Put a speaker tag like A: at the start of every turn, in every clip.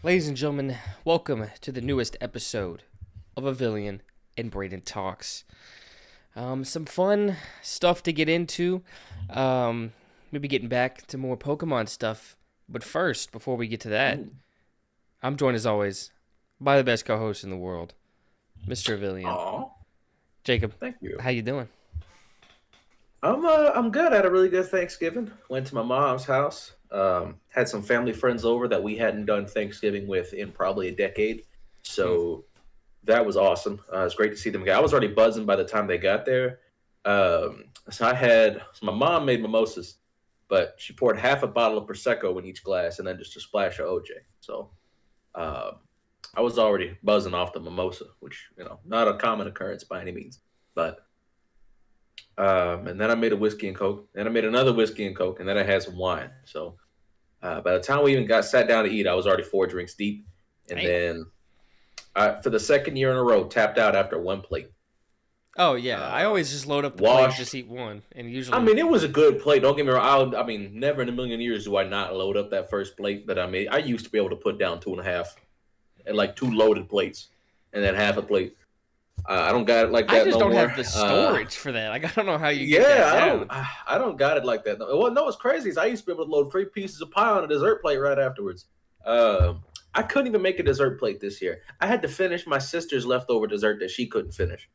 A: Ladies and gentlemen, welcome to the newest episode of Avillion and Brayden Talks. Some fun stuff to get into. Maybe getting back to more Pokemon stuff. But first, before we get to that,
B: Ooh.
A: I'm joined as always by the best co-host in the world, Mr. Avillion.
B: Aw,
A: Jacob,
B: thank you.
A: how you doing?
B: I'm good. I had a really good Thanksgiving. Went to my mom's house. Had some family friends over that we hadn't done Thanksgiving with in probably a decade.
A: Hmm.
B: So that was awesome. It was great to see them again. I was already buzzing by the time they got there. So my mom made mimosas, but she poured half a bottle of prosecco in each glass and then just a splash of OJ. So um, I was already buzzing off the mimosa, which not a common occurrence by any means, but. And then I made a whiskey and coke. Then I made another whiskey and coke, and then I had some wine. So by the time we even got sat down to eat, I was already 4 drinks deep. And
A: Damn.
B: then for the second year in a row, tapped out after one plate.
A: Oh yeah, I
B: Uh,
A: always just load up the plate and
B: Washed.
A: just eat one, and
B: I
A: usually,
B: mean, it was a good plate. Don't get me wrong. Never in a million years do I not load up that first plate. But I mean, I used to be able to put down two and a half, and like two loaded plates, and then half a plate. I don't got it like
A: I
B: that
A: just
B: no
A: don't
B: more.
A: have the storage for that. Like I don't know how you get that
B: Yeah, I don't.
A: down.
B: I don't got it like that. Well, no, what's crazy is I used to be able to load 3 pieces of pie on a dessert plate right afterwards. I couldn't even make a dessert plate this year. I had to finish my sister's leftover dessert that she couldn't finish.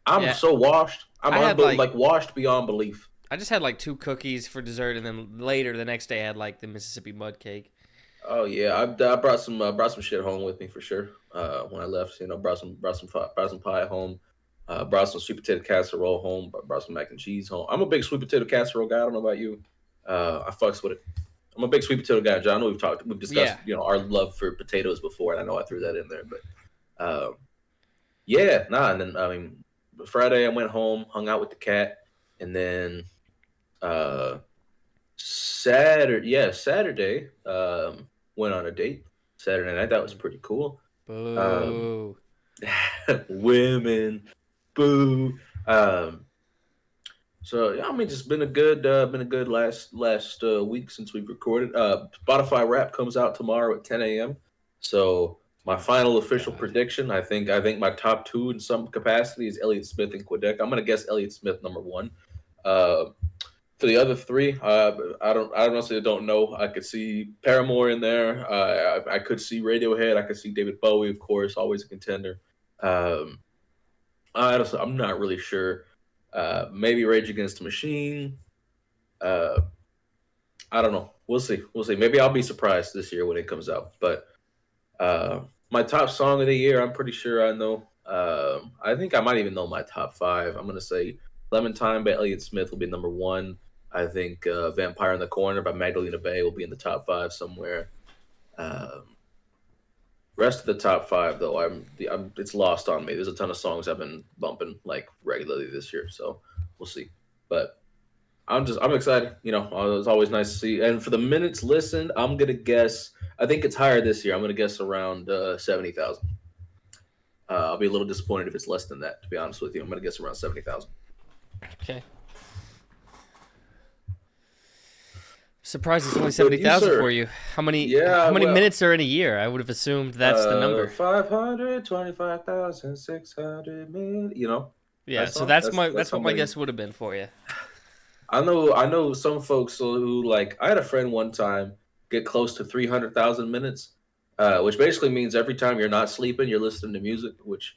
B: I'm
A: Yeah,
B: so washed.
A: I had like
B: like washed beyond belief.
A: I just had like two cookies for dessert, and then later the next day I had like the Mississippi mud cake.
B: Oh yeah, I brought some shit home with me for sure. When I left, brought some pie home. Brought some sweet potato casserole home. Brought some mac and cheese home. I'm a big sweet potato casserole guy. I don't know about you. I fucks with it. I'm a big sweet potato guy, John. I know we've discussed,
A: Yeah,
B: our love for potatoes before, and I know I threw that in there, but yeah, nah. And then Friday I went home, hung out with the cat, and then uh, Saturday, went on a date. Saturday night, that was pretty cool. Um,
A: boo.
B: women, boo. Um, so yeah, I mean, just been a good last week since we've recorded. Spotify Rap comes out tomorrow at 10 a.m. So my final official
A: God.
B: prediction, I think my top two in some capacity is Elliott Smith and Quebec. I'm gonna guess Elliott Smith number one. Uh, for the other three, I honestly don't know. I could see Paramore in there. I could see Radiohead. I could see David Bowie, of course, always a contender. Um, I'm not really sure. Maybe Rage Against the Machine. Uh, I don't know. We'll see. We'll see. Maybe I'll be surprised this year when it comes out. But my top song of the year, I'm pretty sure I know. I think I might even know my top five. I'm gonna say "Lemon Time" by Elliott Smith will be number one. I think "Vampire in the Corner" by Magdalena Bay will be in the top five somewhere. Um, Rest of the top five, though, it's lost on me. There's a ton of songs I've been bumping like regularly this year, so we'll see. But I'm excited. It's always nice to see. And for the minutes listened, I'm gonna guess. I think it's higher this year. I'm gonna guess around 70,000. I'll be a little disappointed if it's less than that. To be honest with you, I'm gonna guess around 70,000.
A: Okay. Surprised it's only
B: But you,
A: 70,000 for
B: sir?
A: you. How many
B: Yeah,
A: how many
B: well,
A: minutes are in a year? I would have assumed that's the number.
B: 525,600 minutes.
A: Yeah,
B: That
A: so
B: song.
A: that's
B: That's how
A: what my
B: many.
A: guess would have been for you.
B: I know some folks who like. I had a friend one time get close to 300,000 minutes, which basically means every time you're not sleeping, you're listening to music. Which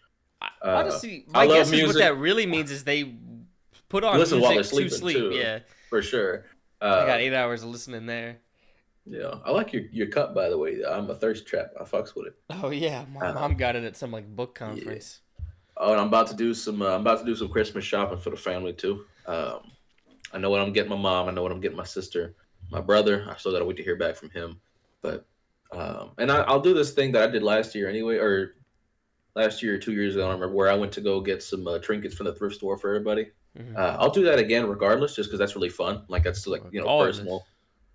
A: Honestly,
B: I
A: my
B: love
A: guess is what
B: music.
A: that really means is they put on
B: Listen while they're
A: music to
B: sleeping
A: sleep.
B: too,
A: Yeah,
B: for sure.
A: I got
B: Uh,
A: 8 hours of listening there.
B: yeah, I like your cup by the way. I'm a thirst trap. I fucks with it.
A: Oh yeah, my
B: Uh,
A: mom got it at some like book
B: yeah.
A: conference.
B: Oh, and I'm about to do some. I'm about to do some Christmas shopping for the family too. I know what I'm getting my mom. I know what I'm getting my sister, my brother. I still got to wait to hear back from him. But I'll do this thing that I did last year anyway, or last year or 2 years ago. I don't remember where I went to go get some trinkets from the thrift store for everybody.
A: Hmm.
B: I'll do that again regardless, just because that's really fun. Like that's like
A: Regardless.
B: personal.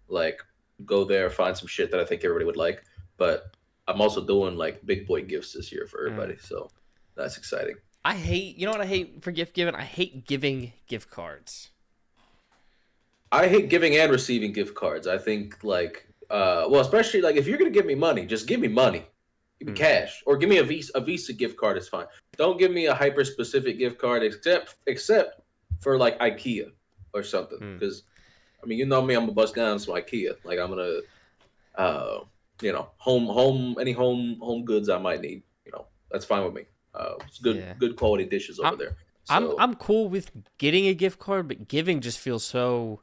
B: Like go there, find some shit that I think everybody would like. But I'm also doing like big boy gifts this year for
A: Mm.
B: everybody, so that's exciting.
A: I hate. You know what I hate for gift giving? I hate giving gift cards.
B: I hate giving and receiving gift cards. I think like Well, especially like if you're gonna give me money, just give me money. Give me cash, or give me a Visa gift card is fine. Don't give me a hyper specific gift card, except for like IKEA or something. Because I mean, you know me, I'm gonna bust down some IKEA. Like I'm gonna, any home goods I might need. That's fine with me. It's
A: Yeah.
B: good quality dishes over there. So
A: I'm cool with getting a gift card, but giving just feels so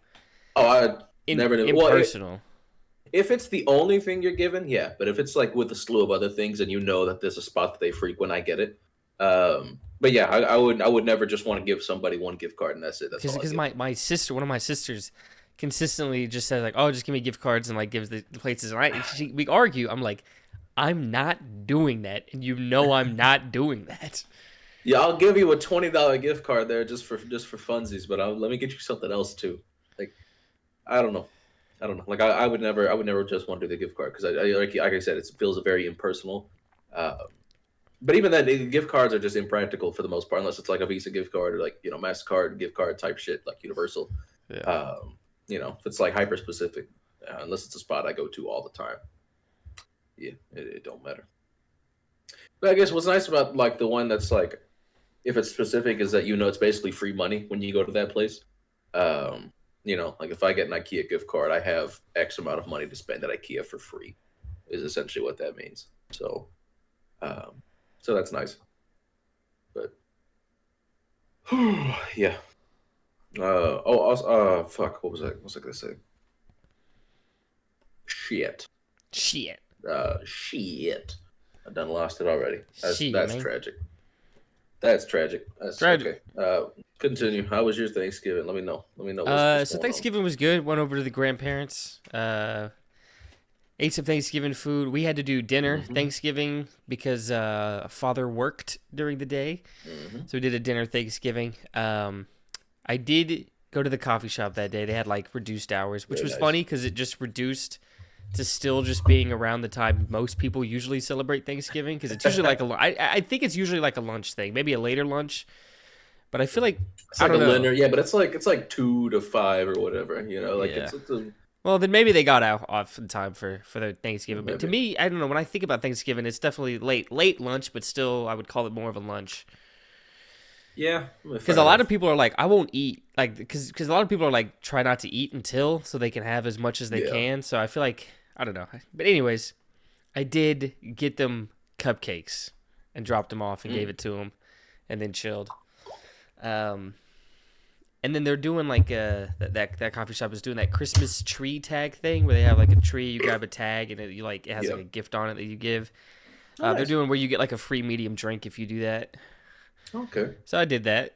B: I never knew. Well,
A: impersonal.
B: if it's the only thing you're given, yeah. But if it's like with a slew of other things, and you know that there's a spot that they frequent, I get it. But yeah, I would never just want to give somebody one gift card and that's it. That's all.
A: Because my sister, one of my sisters, consistently just says like, "Oh, just give me gift cards," and like gives the places. And we argue. I'm like, I'm not doing that, and you know I'm not doing that.
B: Yeah, I'll give you a $20 gift card there just for funsies, but let me get you something else too. Like, I don't know. Like, I would never just want to do the gift card because like I said, it feels very impersonal. But even then, gift cards are just impractical for the most part, unless it's like a Visa gift card or like MasterCard gift card type shit, like Universal.
A: Yeah.
B: If it's like hyper specific, unless it's a spot I go to all the time. Yeah, it don't matter. But I guess what's nice about like the one that's like, if it's specific, is that it's basically free money when you go to that place. Like if I get an IKEA gift card, I have X amount of money to spend at IKEA for free, is essentially what that means. So, so that's nice. But yeah. Fuck. What was I gonna say? Shit.
A: Shit.
B: I done lost it already. That's
A: man.
B: tragic. That's tragic. That's tragic. Okay. Continue. How was your Thanksgiving? Let me know.
A: So Thanksgiving was good. Went over to the grandparents. Ate some Thanksgiving food. We had to do dinner Thanksgiving because father worked during the day, so we did a dinner Thanksgiving. I did go to the coffee shop that day. They had like reduced hours, which was funny because it just reduced to still just being around the time most people usually celebrate Thanksgiving, because it's usually like I think it's usually like a lunch thing, maybe a later lunch, but I feel like
B: it's like a dinner, yeah. But it's like 2 to 5 or whatever, like
A: yeah.
B: it's a,
A: well, then maybe they got off in time for their Thanksgiving. But
B: maybe.
A: To me, I don't know. When I think about Thanksgiving, it's definitely late lunch, but still, I would call it more of a lunch.
B: Yeah,
A: because a lot of people are like, I won't eat, like, because a lot of people are like, try not to eat until so they can have as much as they can. So I feel like, I don't know. But anyways, I did get them cupcakes and dropped them off and gave it to them and then chilled. And then they're doing like that coffee shop is doing that Christmas tree tag thing where they have like a tree, you grab a tag and it has like a gift on it that you give. Nice. They're doing where you get like a free medium drink if you do that.
B: Okay.
A: So I did that.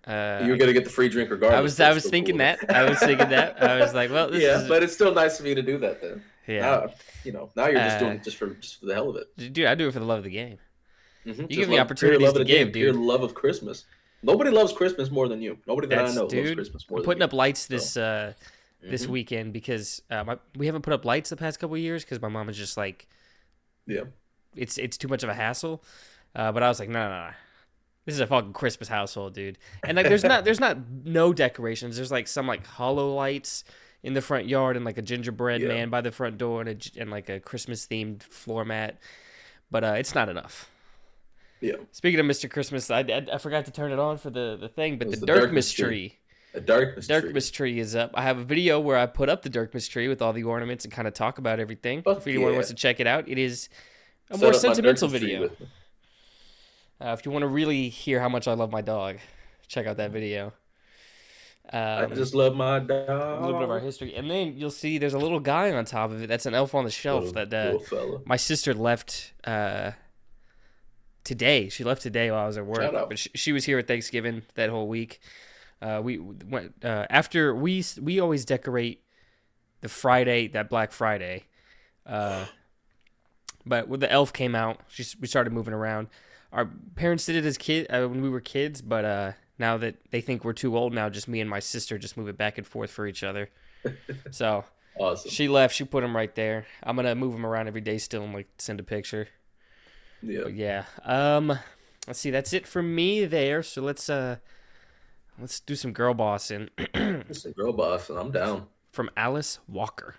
B: You're gonna get the free drink regardless.
A: I was thinking that. I was like, well,
B: but it's still nice of you to do that then.
A: Yeah.
B: Now you're just doing it just for the hell of it.
A: Dude, I do it for the love of the game. You give me opportunities to give, dude.
B: Your love of Christmas. Nobody loves Christmas more than you. Nobody that I know loves Christmas more than you.
A: Putting up lights this weekend because we haven't put up lights the past couple of years because my mom is just like, it's too much of a hassle. But I was like, no. This is a fucking Christmas household, dude. And like, there's not no decorations. There's like some like hollow lights in the front yard and like a gingerbread man by the front door and like a Christmas themed floor mat. But it's not enough.
B: Yeah.
A: Speaking of Mr. Christmas, I forgot to turn it on for the thing, but the Dirkmas tree.
B: A Dirkmas
A: tree is up. I have a video where I put up the Dirkmas tree with all the ornaments and kind of talk about everything. If anyone wants to check it out, it is a more sentimental video. If you want to really hear how much I love my dog, check out that video.
B: I just love my dog.
A: A little bit of our history. And then you'll see there's a little guy on top of it. That's an elf on the shelf that my sister left today. She left today while I was at work. But she was here at Thanksgiving that whole week. We went after we always decorate the Friday, that Black Friday. But when the elf came out, we started moving around. Our parents did it when we were kids, but now that they think we're too old now, just me and my sister just move it back and forth for each other. So
B: awesome.
A: She left. She put him right there. I'm gonna move him around every day still and like send a picture.
B: Yeah.
A: But yeah. Let's see. That's it for me there. So let's do some girl bossing.
B: Some girl bossing. I'm down.
A: From Alice Walker.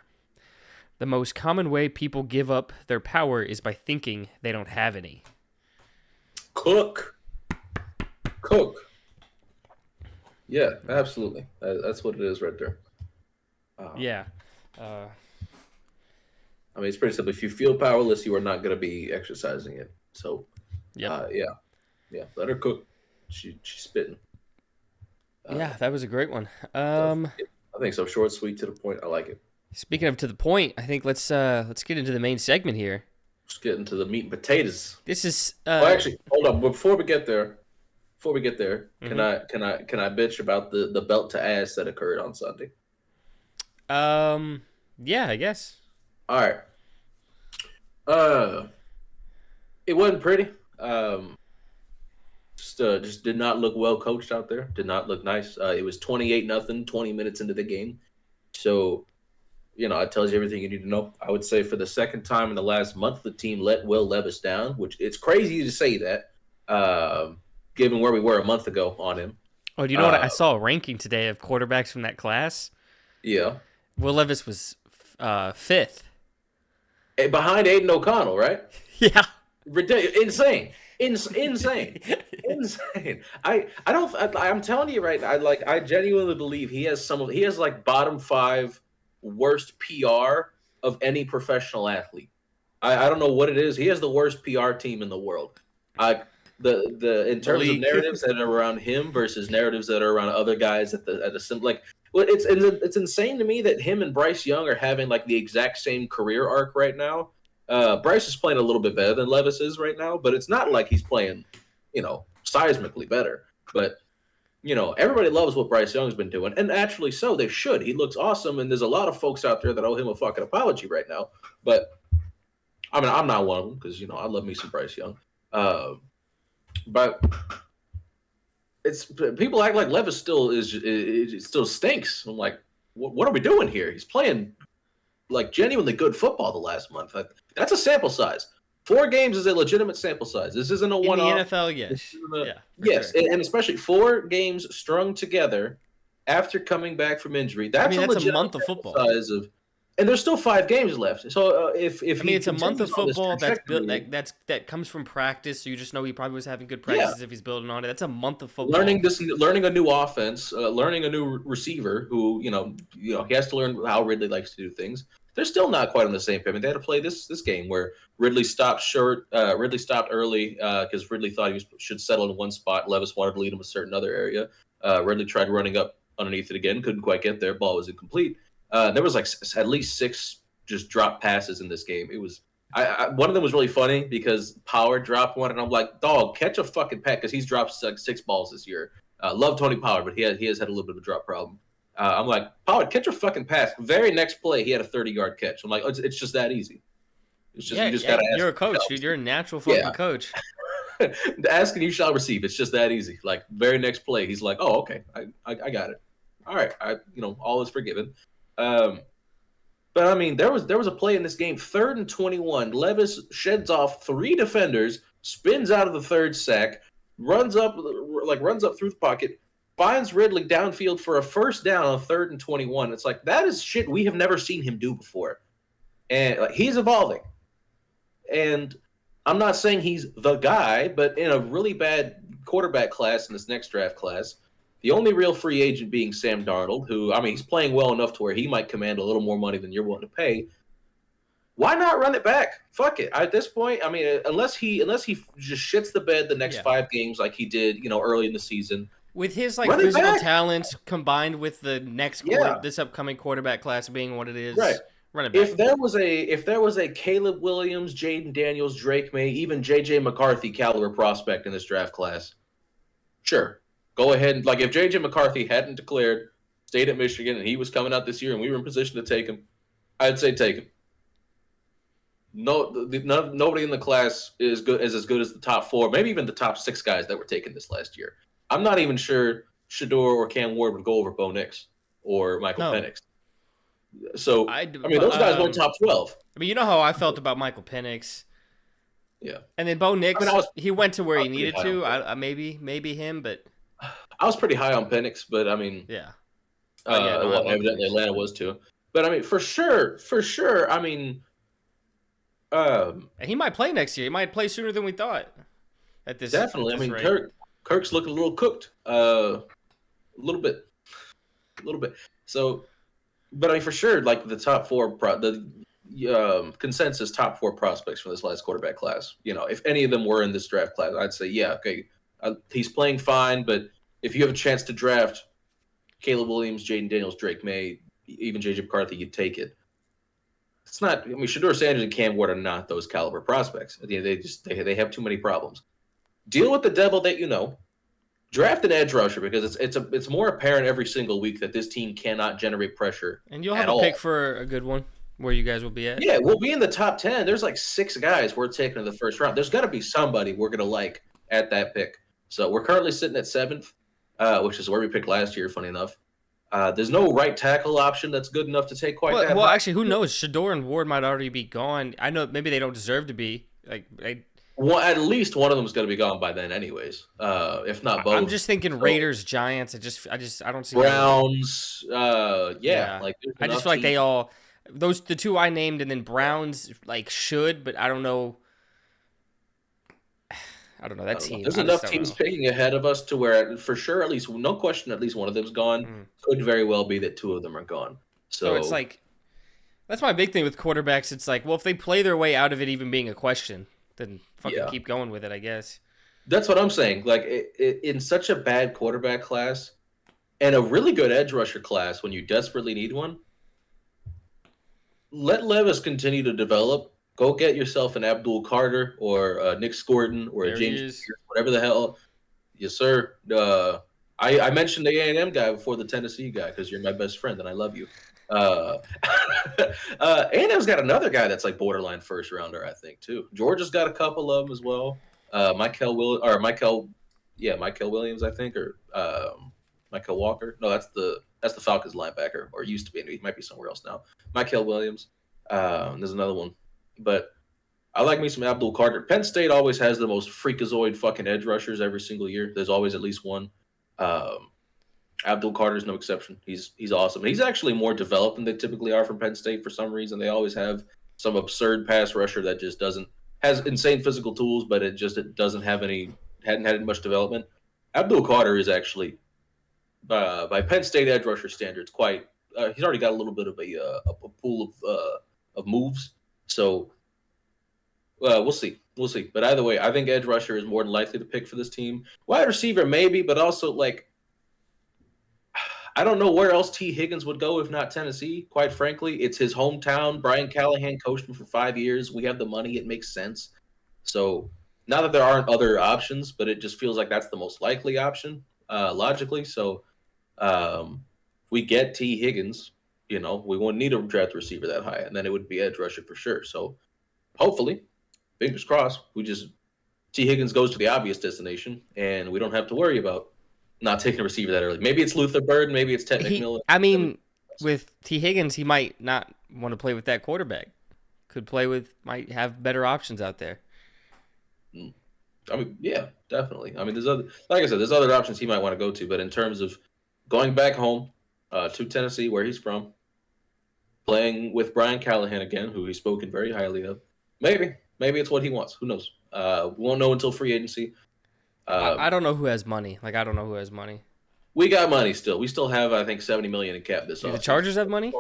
A: The most common way people give up their power is by thinking they don't have any.
B: Cook. Yeah, absolutely. That's what it is right there.
A: Yeah.
B: I mean, it's pretty simple. If you feel powerless, you are not going to be exercising it. So,
A: Yep.
B: yeah. Let her cook. She's spitting.
A: Yeah, that was a great one.
B: I think so. Short, sweet, to the point. I like it.
A: Speaking of to the point, I think let's get into the main segment here.
B: Let's get into the meat and potatoes.
A: This is
B: Oh, actually, hold on. Before we get there,
A: mm-hmm.
B: can I bitch about the belt to ass that occurred on Sunday?
A: Yeah, I guess.
B: All right. It wasn't pretty. Just did not look well coached out there. Did not look nice. It was 28-0, 20 minutes into the game. So, it tells you everything you need to know. I would say for the second time in the last month, the team let Will Levis down, which it's crazy to say that, given where we were a month ago on him.
A: Oh, do you know what? I saw a ranking today of quarterbacks from that class.
B: Yeah.
A: Will Levis was 5th.
B: Behind Aiden O'Connell, right?
A: Yeah.
B: Insane. Insane. I'm telling you right now, I genuinely believe he has like bottom 5 worst PR of any professional athlete. I don't know what it is. He has the worst PR team in the world. In terms of narratives that are around him versus narratives that are around other guys it's insane to me that him and Bryce Young are having like the exact same career arc right now. Bryce is playing a little bit better than Levis is right now, but it's not like he's playing, seismically better. But, everybody loves what Bryce Young's been doing, and actually so, they should. He looks awesome, and there's a lot of folks out there that owe him a fucking apology right now. But, I mean, I'm not one of them because, I love me some Bryce Young. But it's people act like Levis still stinks. I'm like, what are we doing here? He's playing like genuinely good football the last month. That's a sample size. 4 games is a legitimate sample size. This isn't a one-off.
A: In the NFL, yes.
B: Yes, sure. And especially 4 games strung together after coming back from injury. That's
A: a month of football.
B: And there's still 5 games left. So if
A: it's a month of football that's built that comes from practice. So you just know he probably was having good practices if he's building on it. That's a month of football.
B: Learning a new offense, learning a new receiver who he has to learn how Ridley likes to do things. They're still not quite on the same page. I mean, they had to play this game where Ridley stopped short. Ridley stopped early because Ridley thought he should settle in one spot. Levis wanted to lead him a certain other area. Ridley tried running up underneath it again, couldn't quite get there. Ball was incomplete. There was like at least 6 just drop passes in this game. It was one of them was really funny because Power dropped one, and I'm like, dog, catch a fucking pack because he's dropped like 6 balls this year. Love Tony Pollard, but he has had a little bit of a drop problem. I'm like, Pollard, catch a fucking pass. Very next play, he had a 30-yard catch. I'm like, it's just that easy. It's just you just gotta ask.
A: You're a coach, dude. You're a natural fucking coach.
B: Asking you shall receive. It's just that easy. Like very next play, he's like, oh, okay, I got it. All right, all is forgiven. But I mean, there was a play in this game, 3rd and 21. Levis sheds off 3 defenders, spins out of the 3rd sack, runs up through the pocket, finds Ridley downfield for a first down on 3rd and 21. It's like that is shit we have never seen him do before, and like he's evolving. And I'm not saying he's the guy, but in a really bad quarterback class in this next draft class. The only real free agent being Sam Darnold, who, I mean, he's playing well enough to where he might command a little more money than you're willing to pay. Why not run it back? Fuck it. At this point, I mean, unless he just shits the bed the next 5 games like he did, early in the season.
A: With his physical talents combined with the this upcoming quarterback class being what it is,
B: right?
A: Run it back.
B: If there was a Caleb Williams, Jaden Daniels, Drake May, even JJ McCarthy caliber prospect in this draft class, sure. Go ahead and if J.J. McCarthy hadn't declared, stayed at Michigan, and he was coming out this year, and we were in position to take him, I'd say take him. Nobody in the class is as good as the top 4, maybe even the top 6 guys that were taken this last year. I'm not even sure Shedeur or Cam Ward would go over Bo Nix or Michael Penix. So I mean, those guys went top 12.
A: I mean, you know how I felt about Michael Penix.
B: Yeah,
A: and then Bo Nix, he went to where he needed to. Maybe him, but.
B: I was pretty high on Penix, but I mean,
A: yeah.
B: Evidently Atlanta was too. But I mean, for sure. I mean,
A: And he might play next year. He might play sooner than we thought at
B: definitely. I
A: this
B: mean,
A: rate.
B: Kirk's looking a little cooked. A little bit, a little bit. So, but I mean, for sure, like the top four, the consensus top four prospects from this last quarterback class. You know, if any of them were in this draft class, I'd say, yeah, okay, he's playing fine. But if you have a chance to draft Caleb Williams, Jaden Daniels, Drake May, even JJ McCarthy, you'd take it. It's not. I mean, Shador Sanders and Cam Ward are not those caliber prospects. They have too many problems. Deal with the devil that you know. Draft an edge rusher because it's more apparent every single week that this team cannot generate pressure
A: And you'll have
B: at
A: a pick
B: all.
A: for a good one where you guys will be at.
B: Yeah, we'll be in the top 10. There's like 6 guys we're taking in the first round. There's got to be somebody we're going to like at that pick. So we're currently sitting at 7th, which is where we picked last year, funny enough. There's no right tackle option that's good enough to take quite that
A: Well,
B: high.
A: actually, who knows? Shador and Ward might already be gone. I know maybe they don't deserve to be.
B: Well, at least one of them is going to be gone by then, anyways. If not both.
A: I'm just thinking
B: So,
A: Raiders, Giants. I don't see
B: Browns.
A: Yeah,
B: like there's
A: I just
B: enough
A: feel like they
B: teams.
A: all the two I named, and then Browns like should, but I don't know. I don't know
B: I
A: that
B: don't know.
A: team.
B: There's
A: I just
B: enough
A: don't
B: teams
A: know.
B: picking ahead of us to where, for sure, at least no question, at least one of them's gone.
A: Mm.
B: Could very well be that 2 of them are gone.
A: So it's
B: So
A: like that's my big thing with quarterbacks. It's like, well, if they play their way out of it even being a question, then fucking
B: yeah,
A: keep going with it, I guess.
B: that's what I'm saying. Like in such a bad quarterback class and a really good edge rusher class, when you desperately need one, let Levis continue to develop. Go get yourself an Abdul Carter or Nick Scordon or a
A: There he
B: James
A: is.
B: Pierce, whatever the hell. Yes, sir. I mentioned the A&M guy before the Tennessee guy because you're my best friend and I love you. Uh, A&M's got another guy that's like borderline first rounder, I think, too. Georgia's got a couple of them as well. Michael Williams, I think, or Michael Walker. No, that's the Falcons linebacker, or used to be. He might be somewhere else now. Michael Williams. There's another one, but I like me some Abdul Carter. Penn State always has the most freakazoid fucking edge rushers every single year. There's always at least one. Um, Abdul Carter's no exception. He's awesome. And he's actually more developed than they typically are from Penn State for some reason. They always have some absurd pass rusher that just doesn't has insane physical tools, but it doesn't have hadn't had much development. Abdul Carter is actually by Penn State edge rusher standards quite. He's already got a little bit of a pool of moves. So we'll see. We'll see. But either way, I think edge rusher is more than likely to pick for this team. Wide receiver, maybe, but also like I don't know where else T. Higgins would go if not Tennessee. Quite frankly, it's his hometown. Brian Callahan coached him for 5 years. We have the money; it makes sense. So, not that there aren't other options, but it just feels like that's the most likely option logically. So, we get T. Higgins. You know, we won't need a draft receiver that high, and then it would be edge rusher for sure. So, hopefully, fingers crossed, T. Higgins goes to the obvious destination, and we don't have to worry about not taking a receiver that early. Maybe it's Luther Bird, maybe it's Ted McMillan.
A: I mean, with T. Higgins, he might not want to play with that quarterback. Might have better options out there.
B: I mean, yeah, definitely. I mean, there's other options he might want to go to, but in terms of going back home to Tennessee, where he's from, playing with Brian Callahan again, who he's spoken very highly of, maybe it's what he wants. Who knows? We won't know until free agency.
A: I don't know who has money. I don't know who has money.
B: We got money still. We still have, I think, $70 million in cap this
A: Do the
B: offseason.
A: Chargers have money?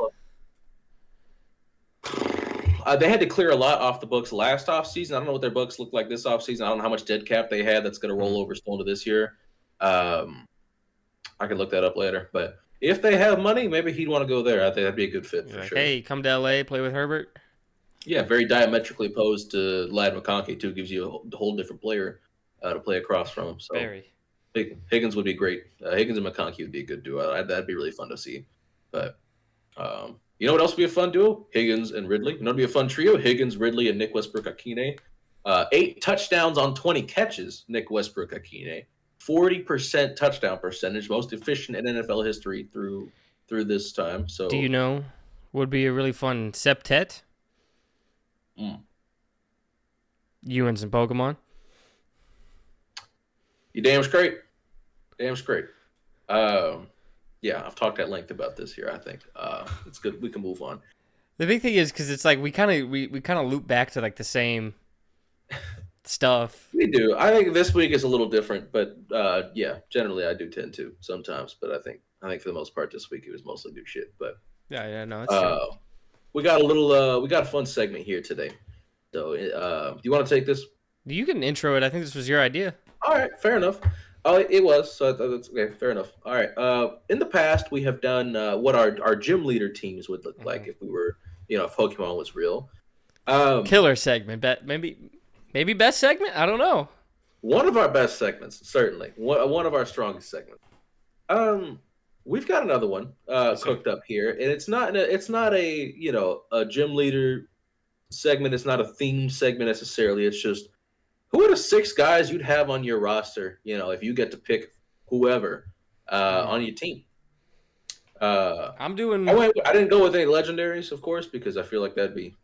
B: They had to clear a lot off the books last offseason. I don't know what their books look like this offseason. I don't know how much dead cap they had that's going to roll over still into this year. I can look that up later. But if they have money, maybe he'd want to go there. I think that'd be a good fit for sure.
A: Hey, come to L.A., play with Herbert.
B: Yeah, very diametrically opposed to Lad McConkey, too. Gives you a whole different player to play across from him. So
A: Very.
B: Higgins would be great. Higgins and McConkey would be a good duo. That'd be really fun to see. But you know what else would be a fun duo? Higgins and Ridley. You know what would be a fun trio? Higgins, Ridley, and Nick Westbrook-Akine. 8 touchdowns on 20 catches, Nick Westbrook-Akine. 40% touchdown percentage, most efficient in NFL history through this time. So,
A: do you know would be a really fun septet? You and some Pokemon.
B: You damn straight. Damn straight. Yeah, Yeah, I've talked at length about this here. I think it's good. We can move on.
A: The big thing is because it's like we kind of loop back to like the same stuff.
B: We do. I think this week is a little different, but yeah, generally I do tend to sometimes. But I think for the most part this week it was mostly new shit. But
A: Yeah, no, that's true.
B: uh, we got a little we got a fun segment here today. So do you want to take this?
A: You can intro it. I think this was your idea.
B: All right, fair enough. Oh, it was. So that's okay. Fair enough. All right. In the past, we have done what our gym leader teams would look like if we were, if Pokemon was real.
A: Killer segment, maybe best segment. I don't know.
B: One of our best segments, certainly. One of our strongest segments. We've got another one cooked up here, and it's not a gym leader segment. It's not a theme segment necessarily. It's just who are the 6 guys you'd have on your roster, if you get to pick whoever on your team?
A: I'm doing.
B: I didn't go with any legendaries, of course, because I feel like that'd be,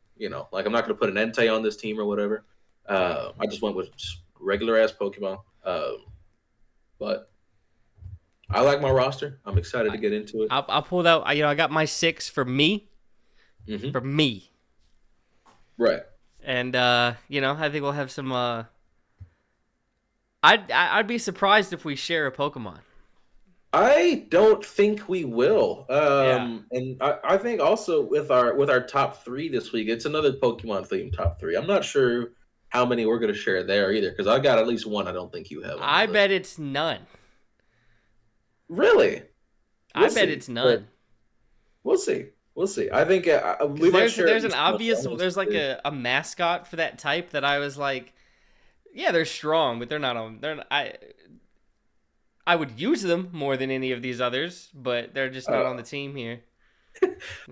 B: like I'm not going to put an Entei on this team or whatever. I just went with just regular ass Pokemon. But I like my roster. I'm excited to get into it.
A: I pulled out. I got my 6 for me.
B: Mm-hmm.
A: For me.
B: Right.
A: And I think we'll have some. I'd be surprised if we share a Pokemon.
B: I don't think we will.
A: Yeah.
B: And I think also with our top 3 this week, it's another Pokemon themed top 3. I'm not sure how many we're going to share there either, because I got at least one I don't think you have.
A: I bet it's none.
B: Really?
A: I bet it's none.
B: We'll see. We'll see. I think we might share.
A: There's an obvious. There's like a mascot for that type that I was like, yeah, they're strong, but they're not on. I would use them more than any of these others, but they're just not on the team here.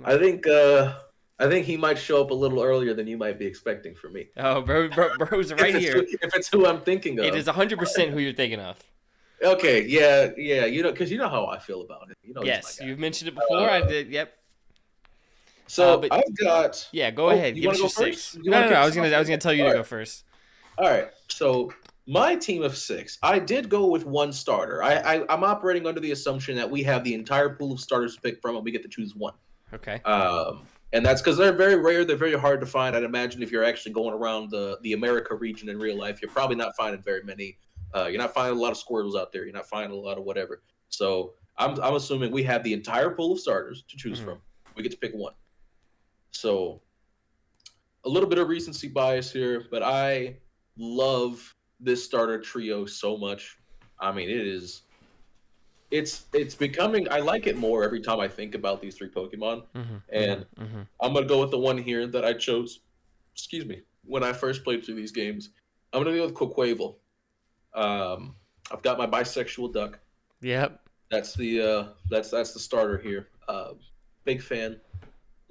B: I think he might show up a little earlier than you might be expecting for me.
A: Oh, bro's right here.
B: If it's who I'm thinking of,
A: it is 100% who you're thinking of.
B: Okay, yeah, because you know how I feel about it.
A: Yes, you've mentioned it before. I did. Yep.
B: So I've got.
A: Yeah, go ahead.
B: You
A: Give
B: want
A: us
B: to go
A: your
B: first?
A: 6. No. I was gonna tell you to go first.
B: All right. So my team of 6, I did go with one starter. I'm operating under the assumption that we have the entire pool of starters to pick from, and we get to choose one.
A: Okay.
B: And that's because they're very rare. They're very hard to find. I'd imagine if you're actually going around the America region in real life, you're probably not finding very many. You're not finding a lot of Squirtles out there. You're not finding a lot of whatever. So I'm assuming we have the entire pool of starters to choose from. We get to pick one. So a little bit of recency bias here, but I love this starter trio so much. I mean, it's becoming. I like it more every time I think about these 3 Pokemon, and I'm gonna go with the one here that I chose. Excuse me. When I first played through these games, I'm gonna go with Quaquaval. I've got my bisexual duck.
A: Yep.
B: That's the starter here. Big fan.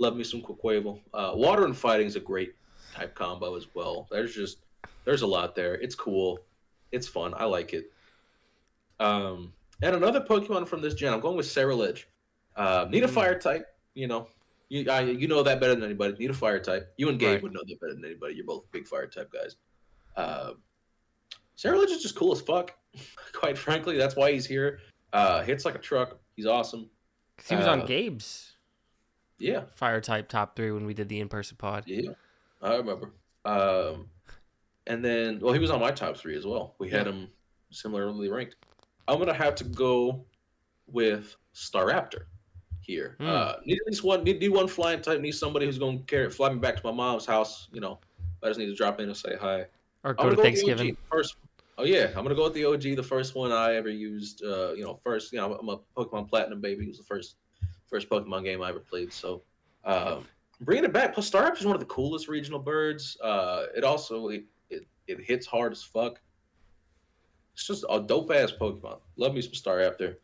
B: Love me some Quaquaval. Water and fighting is a great type combo as well. There's a lot there. It's cool. It's fun. I like it. And another Pokemon from this gen, I'm going with Ceruledge. Need a fire type. You know that better than anybody. Need a fire type. You and Gabe would know that better than anybody. You're both big fire type guys. Ceruledge is just cool as fuck. Quite frankly, that's why he's here. Hits like a truck. He's awesome.
A: He was on Gabe's.
B: Yeah.
A: Fire type top 3 when we did the in-person pod.
B: Yeah, I remember. And then, he was on my top 3 as well. We had him similarly ranked. I'm going to have to go with Staraptor here. Need at least one. Need one flying type. Need somebody who's going to fly me back to my mom's house. I just need to drop in and say hi.
A: Or go to Thanksgiving.
B: First. Oh, yeah. I'm going to go with the OG, the first one I ever used. First, I'm a Pokemon Platinum baby. It was the first Pokemon game I ever played. So bringing it back. Plus, Staraptor is one of the coolest regional birds. It also it hits hard as fuck. It's just a dope ass Pokemon. Love me some Staraptor.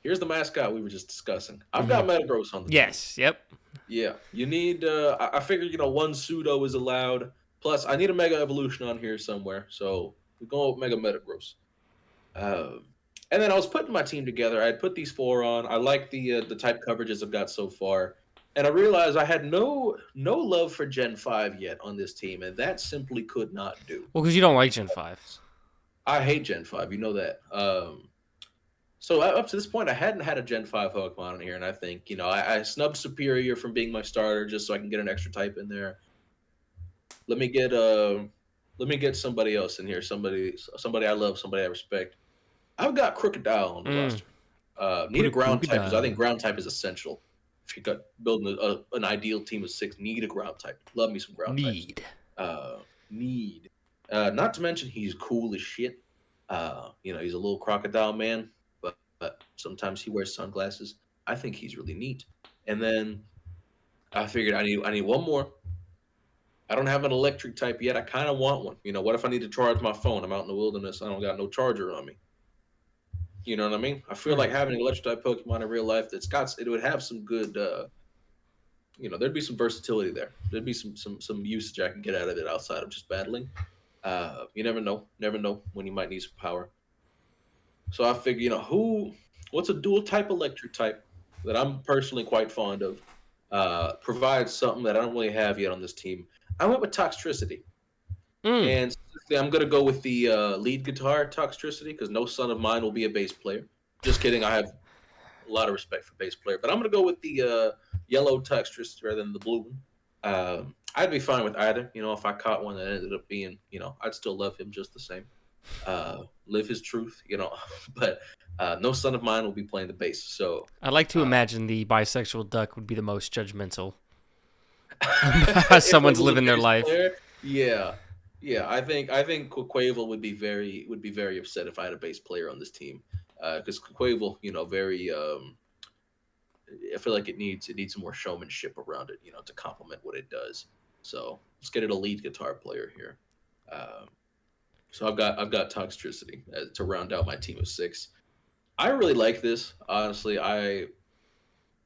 B: Here's the mascot we were just discussing. I've got Metagross on the team.
A: Yes. Yep.
B: Yeah. You need. I figured one pseudo is allowed. Plus, I need a Mega Evolution on here somewhere. So we're going with Mega Metagross. And then I was putting my team together. I had put these 4 on. I like the type coverages I've got so far. And I realized I had no love for Gen 5 yet on this team, and that simply could not do.
A: Well, because you don't like Gen 5.
B: I hate Gen 5. You know that. So up to this point, I hadn't had a Gen 5 Pokemon in here, and I think, I snubbed Superior from being my starter just so I can get an extra type in there. Let me get somebody else in here, somebody I love, somebody I respect. I've got Crocodile on the roster. Need
A: Put
B: a
A: a
B: ground type because I
A: crocodile.
B: think ground type is essential. If you got building an ideal team of 6, need a ground type. Love me some ground types.
A: Need.
B: Uh, need. Not to mention he's cool as shit. He's a little crocodile man, but sometimes he wears sunglasses. I think he's really neat. And then I figured I need one more. I don't have an electric type yet. I kind of want one. What if I need to charge my phone? I'm out in the wilderness. I don't got no charger on me. You know what I mean? I feel like having an electric type Pokemon in real life, it would have some good. There'd be some versatility there. There'd be some usage I can get out of it outside of just battling. You never know. Never know when you might need some power. So I figure, what's a dual type electric type that I'm personally quite fond of, provides something that I don't really have yet on this team. I went with Toxtricity. And I'm going to go with the lead guitar Toxtricity because no son of mine will be a bass player. Just kidding. I have a lot of respect for bass player, but I'm going to go with the yellow Toxtricity rather than the blue one. I'd be fine with either. If I caught one that ended up being, I'd still love him just the same. Live his truth, but no son of mine will be playing the bass. So
A: I like to imagine the bisexual duck would be the most judgmental.
B: if
A: Someone's
B: it was a
A: living their
B: bass
A: life.
B: player, yeah. I think Quavel would be very upset if I had a bass player on this team. Because Quavel, very I feel like it needs some more showmanship around it, to complement what it does. So let's get it a lead guitar player here. So I've got Toxtricity to round out my team of 6. I really like this. Honestly, I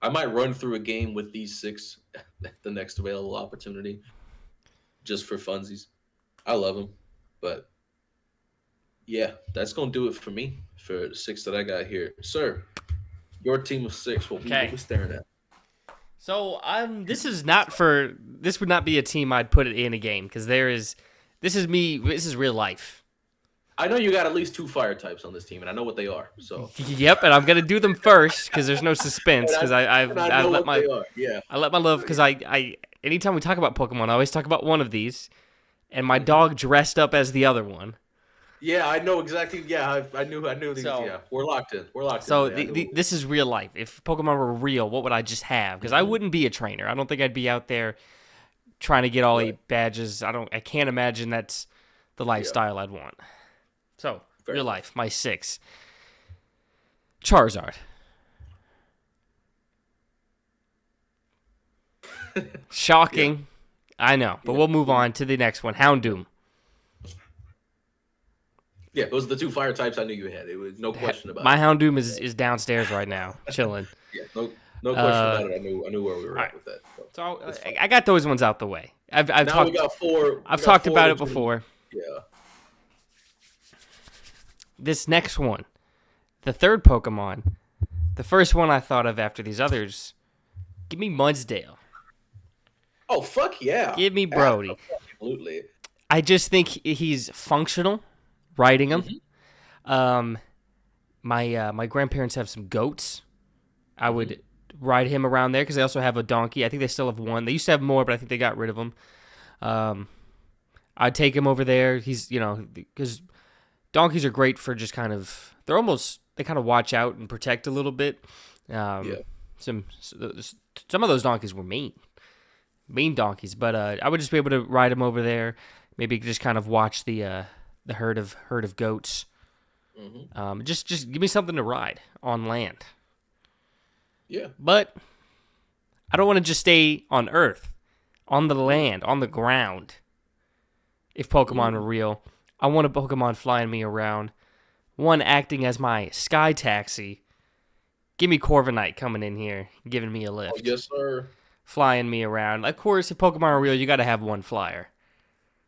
B: might run through a game with these 6 the next available opportunity, just for funsies. I love them, but yeah, that's gonna do it for me for the 6 that I got here, sir. Your team of 6. What we staring at?
A: So this would not be a team I'd put it in a game because this is me. This is real life.
B: I know you got at least 2 fire types on this team, and I know what they are. So
A: Yep, and I'm gonna do them first because there's no suspense because I
B: know
A: let
B: what they are. Yeah,
A: I let my love because I anytime we talk about Pokemon I always talk about one of these, and my dog dressed up as the other one.
B: Yeah, I know exactly. Yeah, I knew these.
A: So,
B: yeah, we're locked in.
A: So
B: in.
A: this is real life. If Pokemon were real, what would I just have? Because I wouldn't be a trainer. I don't think I'd be out there trying to get all 8 badges. I can't imagine that's the lifestyle I'd want. So real life, my 6. Charizard. Shocking. I know, but we'll move on to the next one. Houndoom.
B: Yeah, those are the 2 fire types I knew you had. It was no question about
A: My Houndoom is downstairs right now, chilling.
B: Yeah, no question about it. I knew where we were at with that.
A: So I got those ones out the way. I've
B: now we got 4.
A: I've talked about it before.
B: Yeah.
A: This next one, the third Pokemon, the first one I thought of after these others, give me Mudsdale.
B: Oh, fuck yeah.
A: Give me Brody.
B: Absolutely.
A: I just think he's functional, riding him. My grandparents have some goats. I would ride him around there because they also have a donkey. I think they still have one. They used to have more, but I think they got rid of them. I'd take him over there. He's, because donkeys are great for just kind of, they kind of watch out and protect a little bit. Some of those donkeys were mean donkeys, but I would just be able to ride him over there. Maybe just kind of watch the herd of goats. Just give me something to ride on land.
B: Yeah.
A: But I don't want to just stay on Earth, on the land, on the ground. If Pokemon were real, I want a Pokemon flying me around. One acting as my sky taxi. Give me Corviknight coming in here, giving me a lift.
B: Oh, yes, sir.
A: Flying me around. Of course, if Pokemon are real, you got to have one flyer.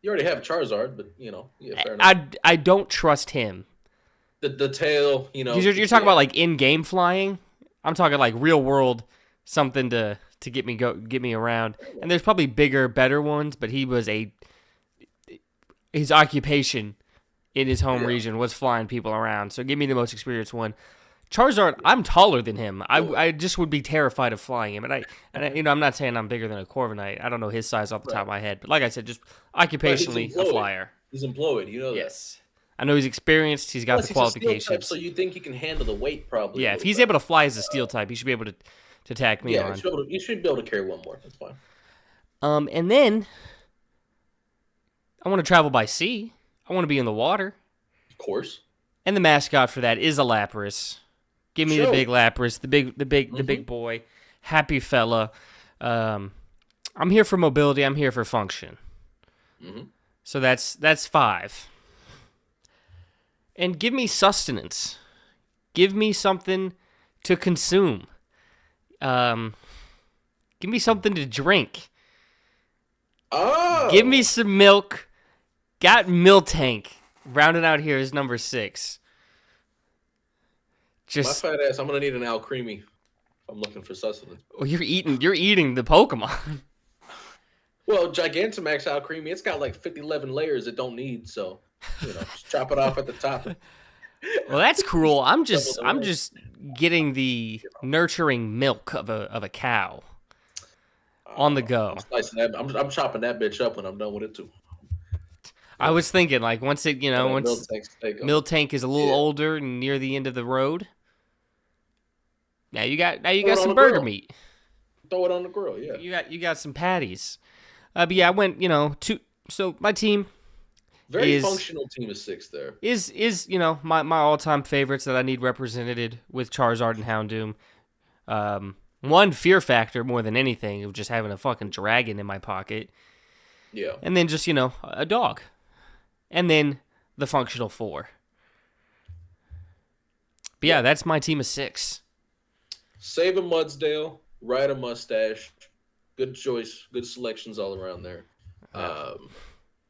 B: You already have Charizard, but fair enough.
A: I don't trust him.
B: The tail,
A: You're talking about like in-game flying. I'm talking like real world, something to get me around. And there's probably bigger, better ones, but his occupation in his home region was flying people around. So give me the most experienced one. Charizard, I'm taller than him. I just would be terrified of flying him. I'm not saying I'm bigger than a Corviknight. I don't know his size off the top of my head. But like I said, just
B: But he's
A: occupationally, a
B: employed.
A: flyer.
B: He's employed. You know that.
A: Yes. I know he's experienced. He's got
B: Plus,
A: the
B: he's a steel type,
A: qualifications.
B: so you think he can handle the weight probably.
A: Yeah, if he's able to fly as a steel type, he should be able to attack me on.
B: You should be able to carry one more. That's fine.
A: And then I want to travel by sea. I want to be in the water.
B: Of course.
A: And the mascot for that is a Lapras. Give me the big Lapras, the big boy, happy fella. I'm here for mobility. I'm here for function.
B: Mm-hmm.
A: So that's 5. And give me sustenance. Give me something to consume. Give me something to drink.
B: Oh.
A: Give me some milk. Got Miltank. Rounding out here is number 6. Just
B: my fat ass. I'm gonna need an Alcremie. I'm looking for sustenance.
A: Well, you're eating the Pokemon.
B: Well, Gigantamax Alcremie, it's got like 11 layers it don't need, so just chop it off at the top.
A: Well, that's cruel. I'm just getting the nurturing milk of a cow on the go.
B: I'm chopping that bitch up when I'm done with it too.
A: I was thinking like once Miltank is a little older and near the end of the road. Now you got some burger meat.
B: Throw it on the grill, yeah.
A: You got some patties. But yeah, I went, so my team
B: very functional team of 6 there.
A: Is my all-time favorites that I need represented with Charizard and Houndoom. One, fear factor more than anything of just having a fucking dragon in my pocket.
B: Yeah.
A: And then just, a dog. And then the functional 4. But yeah, that's my team of 6.
B: Save a Mudsdale, ride a Mustache. Good choice. Good selections all around there.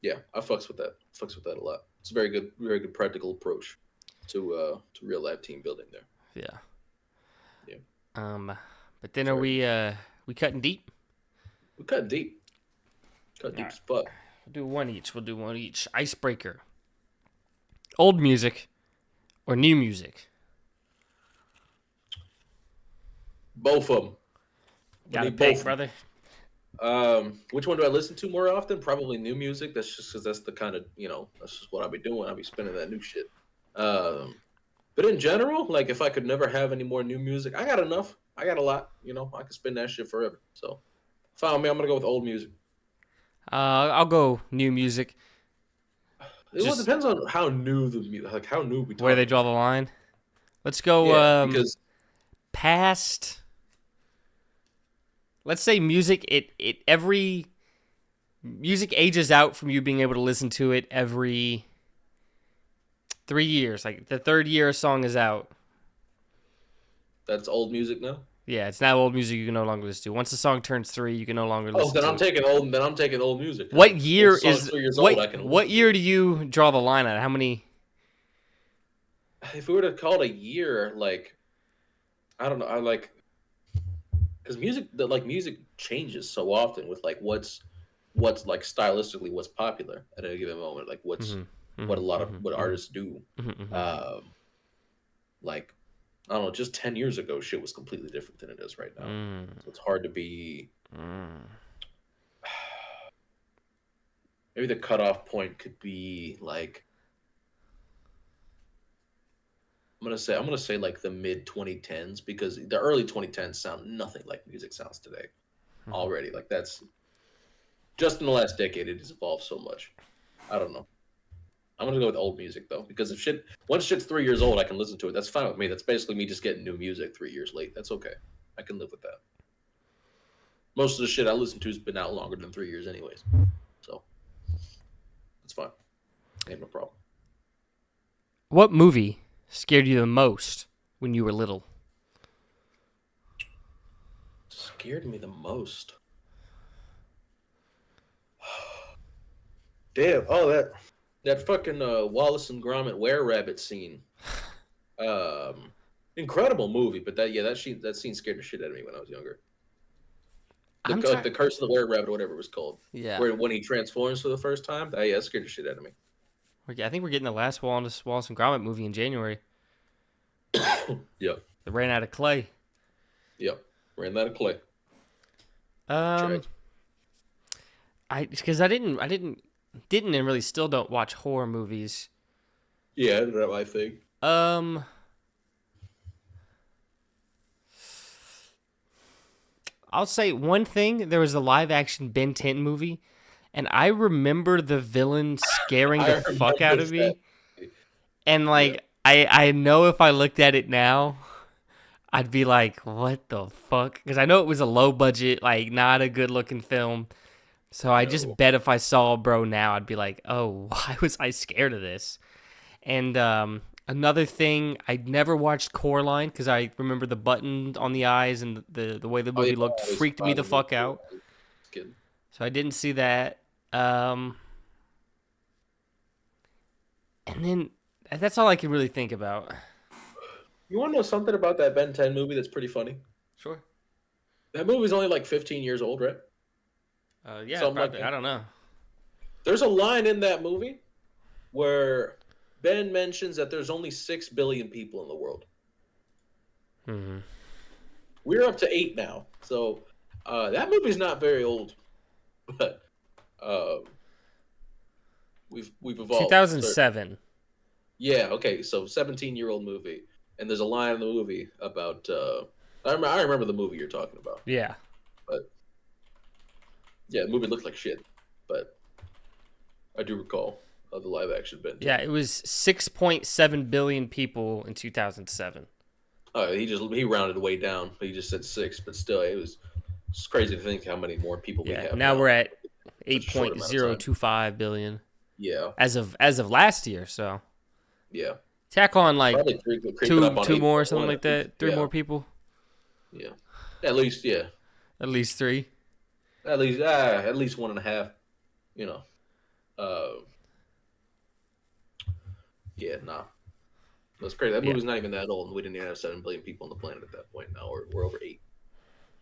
B: Yeah, I fucks with that. A lot. It's a very good practical approach to real life team building there.
A: Yeah. But then are we cutting deep?
B: We cut deep. Cut deep as fuck.
A: We'll do one each. Icebreaker. Old music or new music?
B: Both of them.
A: Gotta pick, brother.
B: Which one do I listen to more often? Probably new music. That's just because that's the kind of that's just what I'll be doing. I'll be spinning that new shit. But in general, like if I could never have any more new music, I got enough. I got a lot. I could spin that shit forever. So, fine me. I'm gonna go with old music.
A: I'll go new music.
B: It depends on how new the music, like how new we talk.
A: Where they draw the line. Let's go.
B: Because
A: past. Let's say music. Every music ages out from you being able to listen to it every 3 years. Like the third year a song is out.
B: That's old music now.
A: Yeah, it's now old music you can no longer listen to. Once the song turns 3, you can no longer listen to it.
B: I'm taking old music.
A: What year is
B: 3 years old?
A: What year do you draw the line at? How many?
B: If we were to call it a year, like I don't know, I like because music changes so often with like what's like stylistically what's popular at any given moment, like what artists do. Like I don't know, just 10 years ago, shit was completely different than it is right now. So it's hard to be. Maybe the cutoff point could be like. I'm gonna say like the mid 2010s because the early 2010s sound nothing like music sounds today. Already, like that's just in the last decade, it has evolved so much. I don't know. I'm gonna go with old music though, because once shit's 3 years old, I can listen to it. That's fine with me. That's basically me just getting new music 3 years late. That's okay. I can live with that. Most of the shit I listen to has been out longer than 3 years, anyways. So it's fine. Ain't no problem.
A: What movie scared you the most when you were little?
B: Scared me the most. Damn! Oh, that fucking Wallace and Gromit Were-Rabbit scene. Incredible movie, but that scene scared the shit out of me when I was younger. The Curse of the Were-Rabbit, or whatever it was called.
A: Yeah.
B: Where when he transforms for the first time, that scared the shit out of me.
A: I think we're getting the last Wallace and Gromit movie in January.
B: Yep.
A: They ran out of clay.
B: Yep. Ran out of clay.
A: Um,
B: Trash.
A: because I didn't and really still don't watch horror movies.
B: Yeah, that's my thing.
A: Um, I'll say one thing. There was a live action Ben 10 movie, and I remember the villain scaring the
B: I
A: fuck out
B: remember
A: of
B: that.
A: me. And
B: Yeah.
A: like I know if I looked at it now, I'd be like, what the fuck? Because I know it was a low budget, like not a good looking film. So I just
B: No.
A: bet if I saw Bro now, I'd be like, oh, why was I scared of this? And another thing, I never watched Coraline because I remember the button on the eyes and the way the
B: Oh yeah,
A: movie looked
B: I always
A: freaked me
B: find
A: the
B: the movie
A: fuck
B: cool.
A: out.
B: I was kidding.
A: So I didn't see that. Um, and then that's all I can really think about.
B: You want to know something about that Ben 10 movie that's pretty funny?
A: Sure.
B: That movie's only like 15 years old, right?
A: Yeah,
B: Something like
A: probably. I
B: that.
A: don't know.
B: There's a line in that movie where Ben mentions that there's only 6 billion people in the world.
A: Hmm.
B: We're up to 8 now. So that movie's not very old, but uh, we've evolved. Certainly.
A: 2007.
B: Yeah, okay. So 17-year-old movie, and there's a line in the movie about I remember the movie you're talking about.
A: Yeah.
B: But yeah, the movie looked like shit, but I do recall the live action Ben 10.
A: Yeah, it was 6.7 billion people in 2007.
B: He rounded way down. He just said 6, but still, it's crazy to think how many more people we
A: Yeah,
B: have
A: now
B: now.
A: we're at
B: Such a short amount of time.
A: 8.025 billion
B: Yeah,
A: as of last year. So
B: yeah.
A: tack on like
B: Probably creeping up on
A: two more or
B: 8.1
A: something like
B: at least.
A: that. Three
B: Yeah,
A: more people,
B: yeah. At least, yeah.
A: at least three.
B: At least 1.5. You know. Uh, yeah, nah. That's crazy. That
A: Yeah,
B: movie's not even that old, and we didn't even have 7 billion people on the planet at that point. Now we're over 8.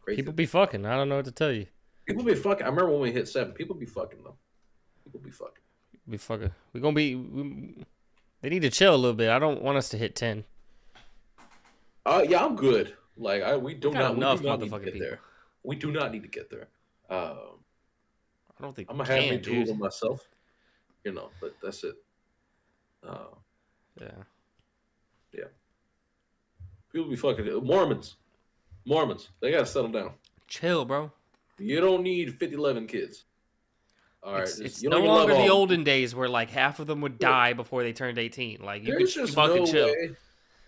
B: Crazy.
A: people be fucking. I don't know what to tell you.
B: People be fucking. I remember when we hit 7. People be fucking though. People be fucking.
A: Be fucking. We gonna be. They need to chill a little bit. I don't want us to hit 10.
B: Yeah, I'm good. Like we do
A: Got
B: not
A: enough
B: need to
A: motherfucking
B: get
A: people.
B: there. We do not need to get there.
A: I don't think
B: I'm
A: we
B: gonna have me
A: can,
B: 2 of
A: dude.
B: them myself. But that's it.
A: Yeah.
B: Yeah. People be fucking Mormons. They gotta settle down.
A: Chill, bro.
B: You don't need 11 kids. All right,
A: It's
B: you
A: no
B: don't even love
A: longer the
B: all.
A: olden days where like half of them would die before they turned 18. Like you
B: There's
A: could
B: just
A: fucking
B: no
A: chill.
B: way.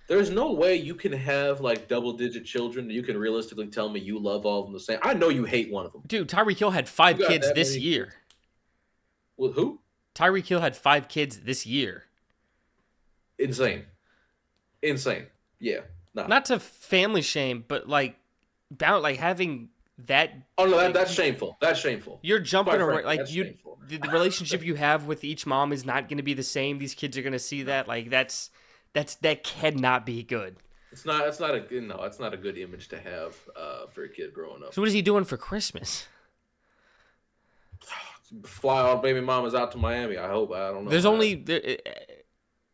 B: There's no way you can have like double-digit children. You can realistically tell me you love all of them the same. I know you hate one of them.
A: Dude, Tyreek Hill had
B: You
A: 5
B: got
A: kids
B: that
A: this
B: many
A: year.
B: kids? Well, who?
A: Tyreek Hill had 5 kids this year.
B: Insane. Yeah. Nah.
A: Not to family shame, but like about like having that.
B: Oh no,
A: like,
B: that's shameful. That's shameful.
A: You're jumping
B: Quite
A: around
B: frankly,
A: like
B: that's
A: you.
B: shameful.
A: The relationship you have with each mom is not going to be the same. These kids are going to see that. Like that cannot be good.
B: It's not. It's not a good. No, it's not a good image to have for a kid growing up.
A: So what is he doing for Christmas?
B: Fly all baby mamas out to Miami. I hope. I don't know.
A: There's only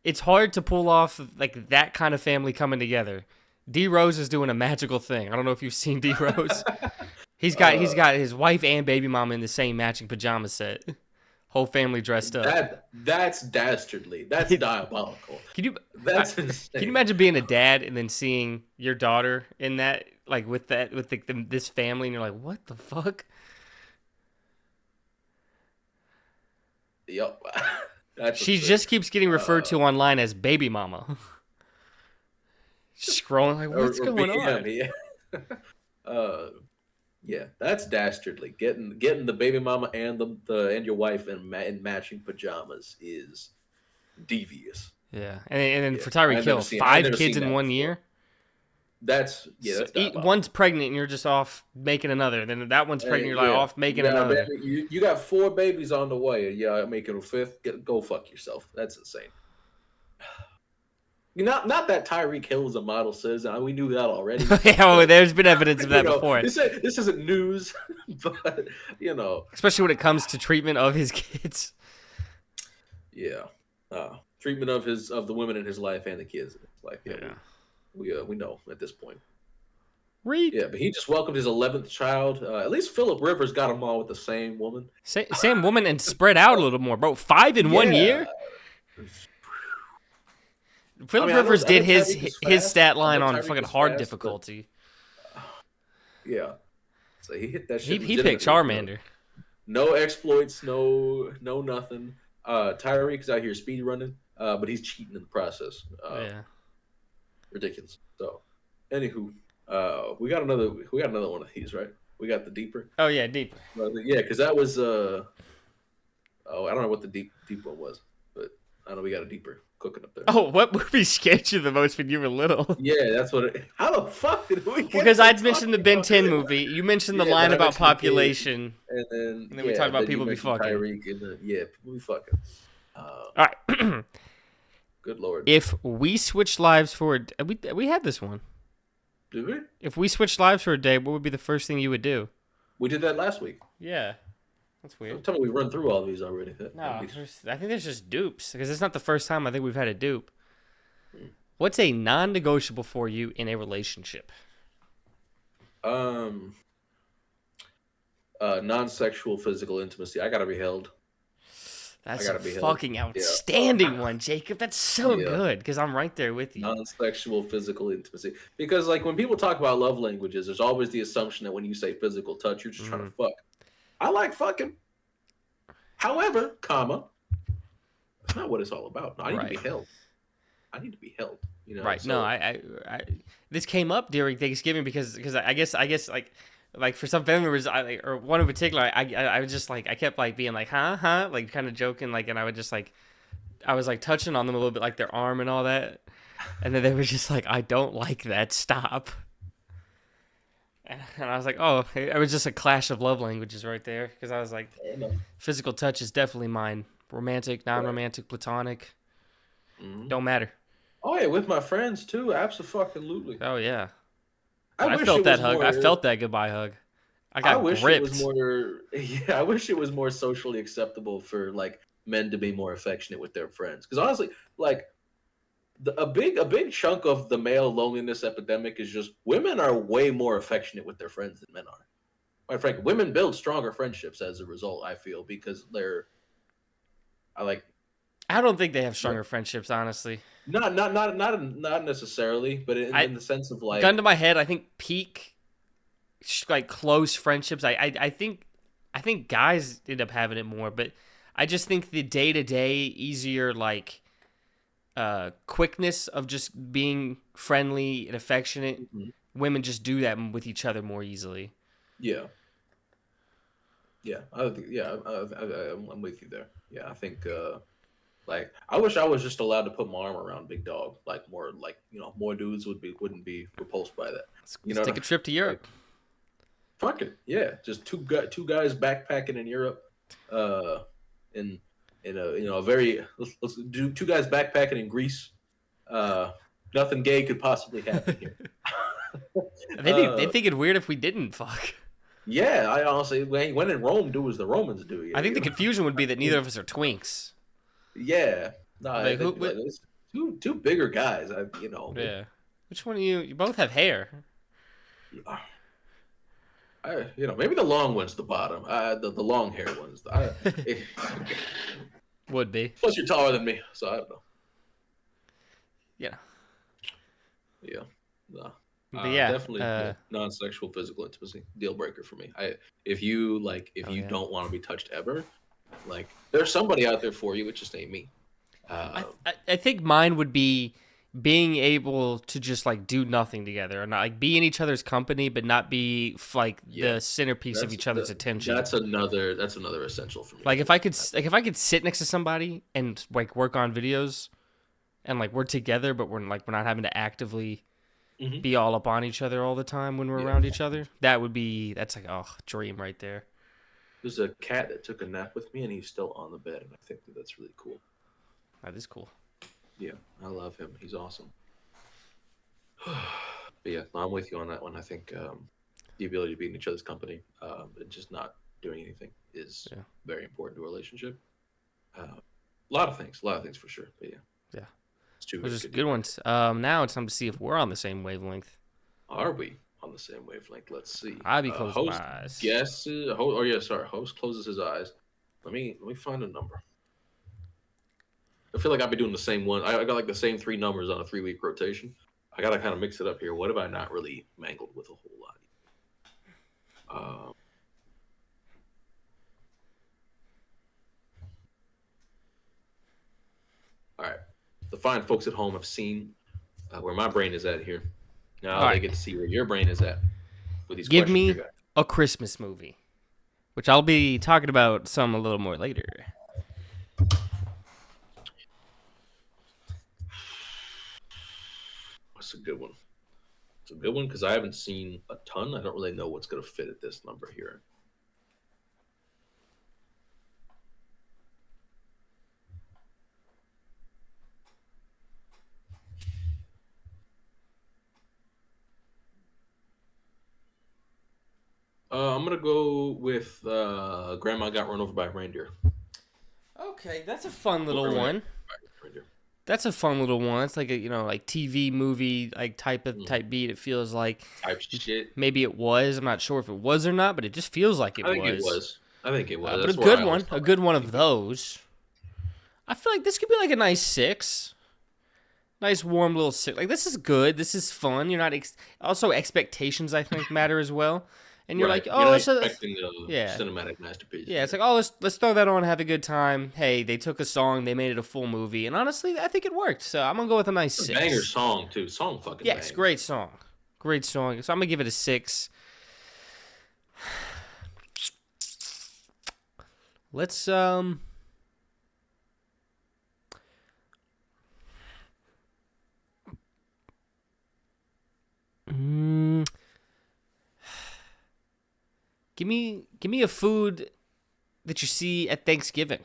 A: it's hard to pull off like that kind of family coming together. D Rose is doing a magical thing. I don't know if you've seen D Rose. He's got his wife and baby mama in the same matching pajama set. Whole family dressed up.
B: That's dastardly. That's diabolical. That's insane.
A: Can you imagine being a dad and then seeing your daughter in that like with this family and you're like, what the fuck?
B: Yep.
A: She just keeps getting referred to online as baby mama. Scrolling like, what's going on?
B: Yeah. Yeah, that's dastardly. Getting the baby mama and and your wife in matching pajamas is devious.
A: Yeah, and then
B: Yeah.
A: for Tyreek Hill, 5 kids in 1 year.
B: That's
A: One's pregnant and you're just off making another. Then that one's pregnant, you're like off making another.
B: You got 4 babies on the way, and yeah, making a 5th. Go fuck yourself. That's insane. Not that Tyreek Hill is a model citizen. We knew that already.
A: Yeah, there's been evidence of that before.
B: This isn't news, but
A: especially when it comes to treatment of his kids.
B: Yeah, treatment of the women in his life and the kids in his life. Yeah. We know at this point.
A: Reek.
B: Yeah, but he just welcomed his 11th child. At least Philip Rivers got them all with the same woman.
A: Same woman and spread out a little more, bro. 5 in 1 year.
B: Yeah. I
A: Philip
B: mean,
A: Rivers
B: I know
A: did
B: Tyreek is
A: his
B: fast.
A: stat
B: I
A: line
B: know
A: on
B: Tyreek
A: fucking
B: is
A: hard
B: fast, but
A: difficulty.
B: yeah. So he hit that
A: He
B: shit
A: picked
B: legitimately.
A: Charmander.
B: No exploits, no nothing. Tyreek is out here speed running, but he's cheating in the process.
A: Yeah.
B: Ridiculous. So, anywho, we got another one of these, right? We got the deeper.
A: Oh yeah, deep.
B: Yeah, because that was I don't know what the deep one was, but I know we got a deeper cooking up there.
A: Oh, what movie scared you the most when you were little?
B: Yeah, that's what. How the fuck did we?
A: Because I'd mentioned the Ben 10 movie. You mentioned the line
B: then I
A: about
B: mentioned the kid,
A: population,
B: and then
A: we talked about
B: then you
A: people be
B: mentioned
A: fucking.
B: Tyreek, and then people be fucking.
A: All right.
B: Good lord.
A: If we switched lives for we had this one.
B: Did we?
A: If we switched lives for a day, what would be the first thing you would do?
B: We did that last week.
A: Yeah. That's weird.
B: Tell me we run through all these already.
A: No, I think there's just dupes because it's not the first time I think we've had a dupe. What's a non-negotiable for you in a relationship?
B: Non-sexual physical intimacy. I gotta be held.
A: That's a fucking outstanding one, Jacob. That's so good because I'm right there with you.
B: Non-sexual physical intimacy. Because like when people talk about love languages, there's always the assumption that when you say physical touch, you're just trying to fuck. I like fucking. However, that's not what it's all about. No, I need to be held. I need to be held. You know.
A: Right.
B: So,
A: no, I this came up during Thanksgiving because I guess like for some family members or one in particular I was just like I kept like being like huh like kind of joking like and I would just like I was like touching on them a little bit like their arm and all that and then they were just like I don't like that, stop. And I was like, oh, it was just a clash of love languages right there because I was like, physical touch is definitely mine. Romantic, non-romantic, platonic, don't matter.
B: Oh yeah, with my friends too, absolutely.
A: Oh yeah, I felt that hug. I felt that goodbye hug. I wish gripped.
B: It was more. Yeah, I wish it was more socially acceptable for like men to be more affectionate with their friends. Because honestly, like a big chunk of the male loneliness epidemic is just women are way more affectionate with their friends than men are. Quite frankly, women build stronger friendships as a result. I feel because I
A: don't think they have stronger friendships, honestly.
B: Not necessarily, but in the sense of like
A: gun to my head, I think peak like close friendships. I think guys end up having it more, but I just think the day-to-day easier like quickness of just being friendly and affectionate, women just do that with each other more easily.
B: Yeah. I'm with you there. Yeah, I think like I wish I was just allowed to put my arm around Big Dog. Like more more dudes wouldn't be repulsed by that.
A: Let's take a trip to Europe.
B: Fuck it, yeah. Just two guys backpacking in Europe, in a very let's do two guys backpacking in Greece. Nothing gay could possibly happen here.
A: They think it weird if we didn't fuck.
B: Yeah, I honestly, when in Rome, do as the Romans do.
A: I think the confusion would be that neither of us are twinks.
B: Yeah, no,
A: like,
B: two bigger guys.
A: Yeah. Which one of you? You both have hair.
B: Maybe the long one's the bottom. The long hair one's.
A: Would be.
B: Plus, you're taller than me, so I don't know.
A: Yeah.
B: Yeah. No.
A: But yeah,
B: definitely non-sexual physical intimacy deal breaker for me. If you don't want to be touched ever, like there's somebody out there for you. It just ain't me.
A: I think mine would be being able to just like do nothing together, or not like be in each other's company, but not be like the centerpiece of each other's attention.
B: That's another essential for me.
A: Like if I could sit next to somebody and like work on videos, and like we're together, but we're not having to actively be all up on each other all the time when we're around each other. That's like dream right there.
B: There's a cat that took a nap with me and he's still on the bed, and I think that's really cool.
A: That is cool.
B: Yeah, I love him. He's awesome. But yeah, I'm with you on that one. I think the ability to be in each other's company and just not doing anything is very important to a relationship. A lot of things for sure. But yeah. two
A: Those
B: very
A: are
B: good
A: good
B: debates.
A: ones. Now it's time to see if we're on the same wavelength.
B: Are we on the same wavelength? Let's see.
A: I'll be closing my
B: Host
A: eyes.
B: guesses. Oh yeah, sorry. Host closes his eyes. Let me find a number. I feel like I've been doing the same one. I got like the same three numbers on a 3 week rotation. I gotta kind of mix it up here. What have I not really mangled with a whole lot? All right. The fine folks at home have seen where my brain is at here.
A: All
B: Now they
A: right.
B: get to see where your brain is at with these
A: Give
B: questions you
A: me
B: got.
A: a Christmas movie, which I'll be talking about some a little more later.
B: What's a good one? It's a good one because I haven't seen a ton. I don't really know what's going to fit at this number here. I'm gonna go with Grandma Got Run Over by a Reindeer.
A: Okay, that's a fun
B: Or
A: little
B: Grandma
A: one.
B: Got Run Over by a Reindeer.
A: That's a fun little one. It's like a like TV movie like type beat. It feels like
B: Type shit.
A: maybe it was. I'm not sure if it was or not, but it just feels like it
B: I think it
A: was.
B: was. I think it was.
A: But a
B: That's where
A: good
B: I always
A: one,
B: thought
A: a
B: like
A: good one of
B: TV.
A: those. I feel like this could be like a nice 6. Nice warm little 6. Like this is good. This is fun. You're not also expectations I think matter as well. And you're
B: Right.
A: like,
B: You're
A: oh,
B: not
A: it's
B: expecting a
A: yeah.
B: cinematic masterpiece.
A: Yeah, it's like, oh, let's throw that on, have a good time. Hey, they took a song, they made it a full movie, and honestly, I think it worked. So I'm gonna go with a nice
B: It's a banger
A: 6.
B: song too. Song fucking
A: Yes,
B: bangs.
A: great song, great song. So I'm gonna give it a 6. Let's mm, give me a food that you see at Thanksgiving.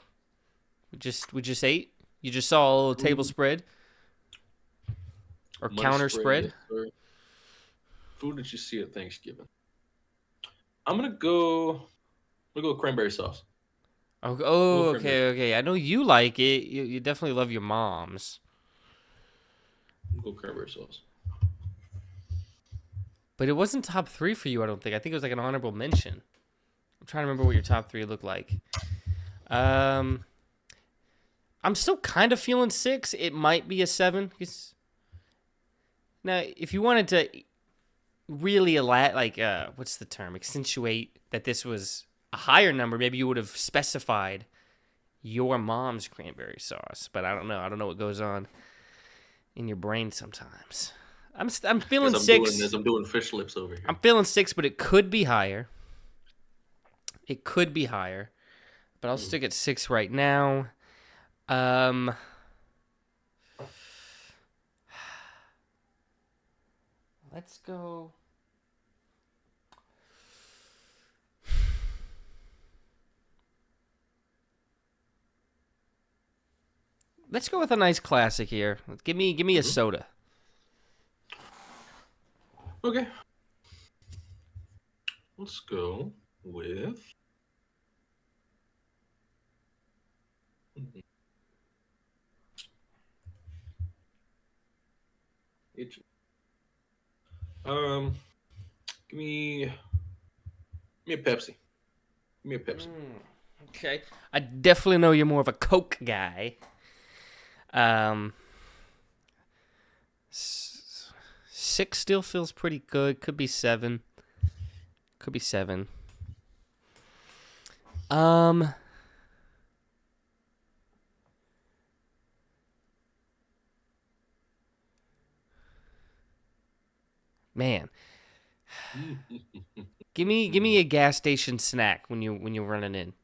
A: We just ate. You just saw a little table spread or
B: Money
A: counter
B: spread,
A: spread.
B: yes, sir. Food that you see at Thanksgiving. I'm gonna go. I'm gonna go with cranberry sauce.
A: Oh,
B: I'm gonna go cranberry
A: okay,
B: sauce.
A: okay. I know you like it. You definitely love your mom's.
B: I'm gonna go cranberry sauce.
A: But it wasn't top 3 for you, I don't think. I think it was like an honorable mention. I'm trying to remember what your top 3 looked like. Um, I'm still kind of feeling 6. It might be a 7. Now, if you wanted to really what's the term? Accentuate that this was a higher number, maybe you would have specified your mom's cranberry sauce. But I don't know. I don't know what goes on in your brain sometimes. I'm feeling 6.
B: As I'm doing fish lips over here.
A: I'm feeling 6, but it could be higher. It could be higher, but I'll stick at 6 right now. Let's go. Let's go with a nice classic here. Give me a soda.
B: Okay. Let's go with. It- Um, give me a Pepsi. Give me a Pepsi.
A: Okay. I definitely know you're more of a Coke guy. 6 still feels pretty good. Could be 7. Could be 7. Man, give me a gas station snack when you're running in.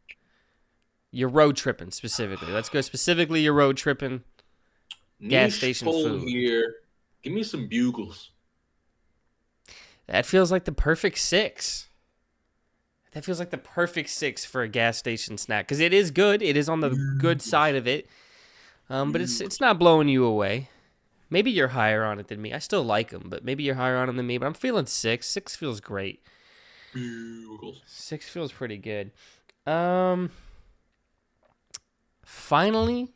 A: You're road tripping specifically. Let's go specifically. You're road tripping. Gas
B: Niche
A: station
B: pull
A: food.
B: here. Give me some bugles.
A: That feels like the perfect 6. That feels like the perfect 6 for a gas station snack because it is good. It is on the good side of it, but it's not blowing you away. Maybe you're higher on it than me. I still like them, but maybe you're higher on them than me. But I'm feeling 6. 6 feels great.
B: Bugles.
A: 6 feels pretty good. Finally,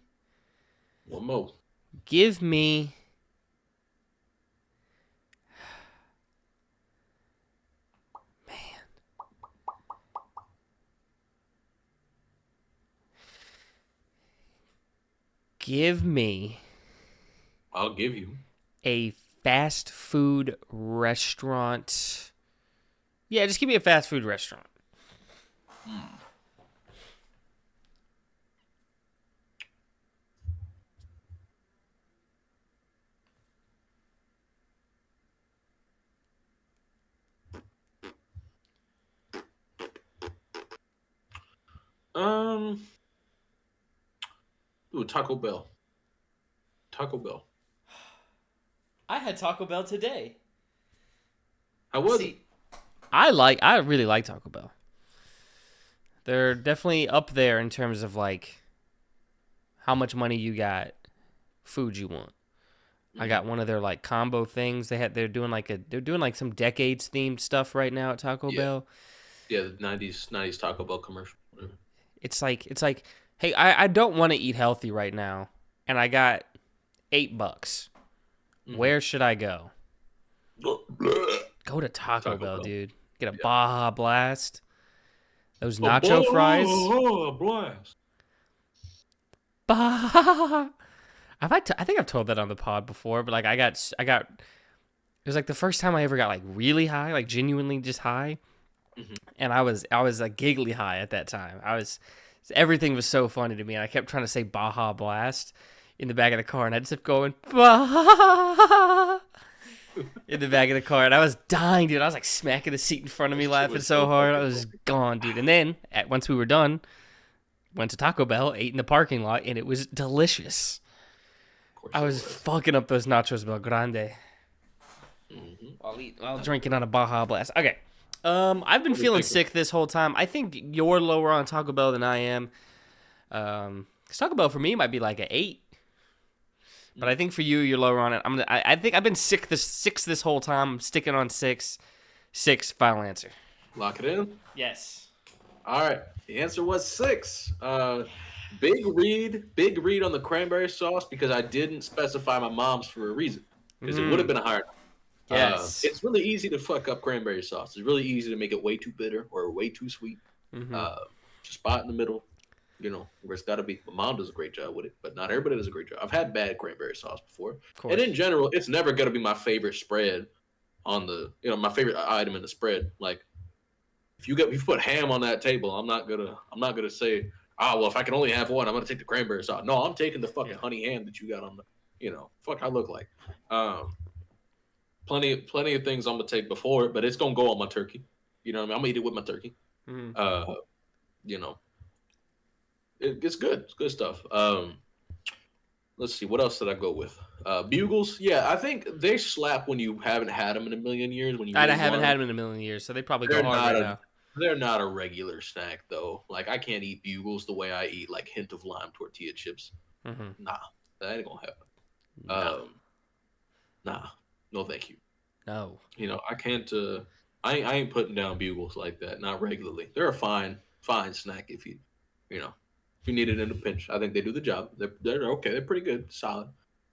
B: One more.
A: Give me give me
B: I'll give you.
A: a fast food restaurant. Yeah, just give me a fast food restaurant.
B: Hmm. Um, ooh, Taco Bell. Taco Bell.
A: I had Taco Bell today.
B: How was it?
A: See, I really like Taco Bell. They're definitely up there in terms of like how much money you got, food you want. I
B: Hmm.
A: got one of their like combo things. They're doing like some decades themed stuff right now at Taco
B: Yeah,
A: Bell.
B: yeah, the '90s Taco Bell commercial. Whatever.
A: It's like, hey, I don't want to eat healthy right now, and I got $8.
B: Hmm.
A: Where should I go? Go to Taco
B: Taco
A: Bell,
B: Bell.
A: dude. Get a
B: Yeah.
A: Baja Blast. Those
B: A
A: nacho fries.
B: blast.
A: Baja. I think I've told that on the pod before, but like I got it was like the first time I ever got like really high, like genuinely just high,
B: Hmm.
A: and I was like giggly high at that time. Everything was so funny to me, and I kept trying to say Baja Blast in the back of the car, and I just kept going Baja in the back of the car, and I was dying, dude. I was like smacking the seat in front of me,
B: That shit
A: laughing
B: was
A: so
B: so
A: hard. I
B: fucking
A: was
B: funny.
A: gone, dude. And then once we were done, went to Taco Bell, ate in the parking lot, and it was delicious.
B: Of course
A: I
B: it
A: was
B: was.
A: fucking up those nachos Bel Grande
B: Hmm.
A: while
B: I
A: drinking
B: agree.
A: on a Baja Blast. Okay. I've been
B: What do you
A: feeling
B: think?
A: sick this whole time. I think you're lower on Taco Bell than I am. 'Cause Taco Bell for me might be like an 8, but I think for you, you're lower on it. I think I've been sick this whole time. I'm sticking on 6. 6 final answer.
B: Lock it in.
A: Yes.
B: All right. The answer was 6. Big read on the cranberry sauce because I didn't specify my mom's for a reason because it would have
A: Mm.
B: been a higher.
A: Yes.
B: It's really easy to fuck up cranberry sauce. It's really easy to make it way too bitter or way too sweet.
A: Mm-hmm.
B: Uh, just spot in the middle, where it's got to be. My mom does a great job with it, but not everybody does a great job. I've had bad cranberry sauce before,
A: Of
B: and in
A: course.
B: general, it's never gonna be my favorite spread on my favorite item in the spread. Like if you put ham on that table, I'm not gonna say, well, if I can only have one, I'm gonna take the cranberry sauce. No, I'm taking the fucking
A: Yeah.
B: honey ham that you got on the, fuck I look like. Um, plenty of things I'm gonna take before it, but it's gonna go on my turkey. You know what I mean? I'm gonna eat it with my turkey.
A: Mm.
B: Uh, you know, it's good. It's good stuff. Let's see, what else did I go with? Bugles, yeah, I think they slap when you haven't had them in a million years. When you
A: I
B: really
A: haven't
B: want
A: had
B: them,
A: them in a million years, so they probably go
B: they're
A: hard
B: not
A: right
B: a
A: now.
B: they're not a regular snack though. Like I can't eat Bugles the way I eat like hint of lime tortilla chips.
A: Mm-hmm.
B: Nah, that ain't gonna happen.
A: No.
B: Nah, no, thank you.
A: No.
B: I can't. I ain't putting down Bugles like that. Not regularly. They're a fine snack you know, if you need it in a pinch. I think they do the job. They're okay. They're pretty good, solid.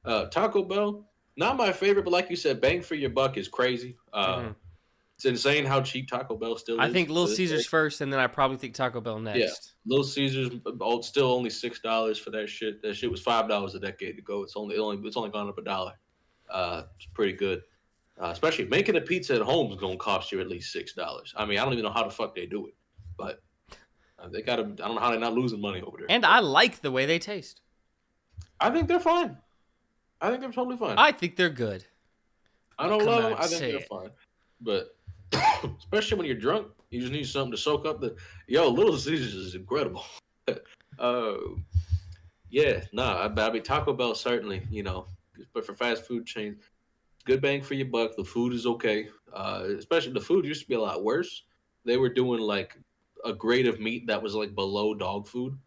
B: Taco Bell, not my favorite, but like you said, bang for your buck is crazy.
A: Mm-hmm.
B: It's insane how cheap Taco Bell still
A: I think
B: is
A: Little
B: to this
A: Caesars
B: day.
A: first, and then I probably think Taco Bell
B: Yeah,
A: next.
B: Little Caesars, still only $6 for that shit. That shit was $5 a decade ago. It's only gone up $1. It's pretty good. Especially making a pizza at home is gonna cost you at least $6. I mean, I don't even know how the fuck they do it, but they gotta. I don't know how they're not losing money over there.
A: And I
B: But
A: like the way they taste.
B: I think they're fine. I think they're totally fine.
A: I think they're good.
B: I
A: I'll
B: don't
A: come
B: love
A: out
B: them.
A: and
B: I think
A: say
B: they're
A: it.
B: fine. But especially when you're drunk, you just need something to soak up the. Yo, Little Caesars is incredible. uh, yeah, nah. I mean, Taco Bell certainly, but for fast food chains, good bang for your buck. The food is okay. Especially the food used to be a lot worse. They were doing like a grade of meat that was like below dog food.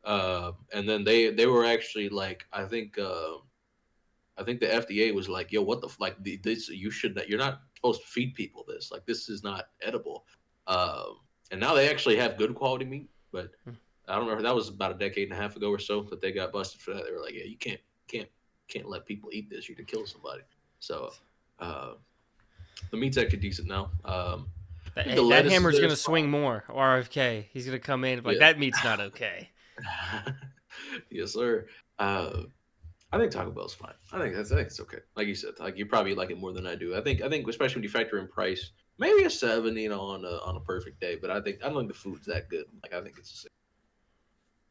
B: And then they were actually like I think the FDA was like, yo, what the like this you're not supposed to feed people this, like this is not edible. And now they actually have good quality meat, but I don't remember, that was about a decade and a half ago or so that they got busted for that. They were like, yeah, you can't can't let people eat this. You could kill somebody. So the meat's actually decent now. I think the
A: Hey, that
B: lettuce is
A: hammer's
B: there
A: gonna
B: as well.
A: swing more. RFK. He's gonna come in like
B: Yeah.
A: that meat's not okay.
B: Yes, sir. I think Taco Bell's fine. I think it's okay. Like you said, like you probably like it more than I do. I think especially when you factor in price, maybe a 7, on a perfect day. But I don't think the food's that good. Like I think it's a 6.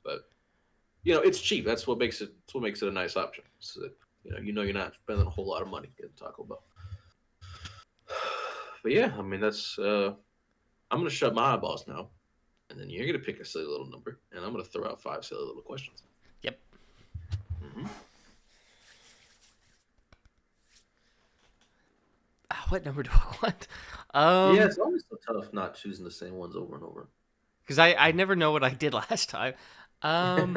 B: But it's cheap. That's what makes it a nice option. So that, you're not spending a whole lot of money getting Taco Bell. But yeah, I mean that's. I'm gonna shut my eyeballs now, and then you're gonna pick a silly little number, and I'm gonna throw out 5 silly little questions.
A: Yep.
B: Mm-hmm.
A: What number do I want?
B: Yeah, it's always so tough not choosing the same ones over and over.
A: Because I never know what I did last time. All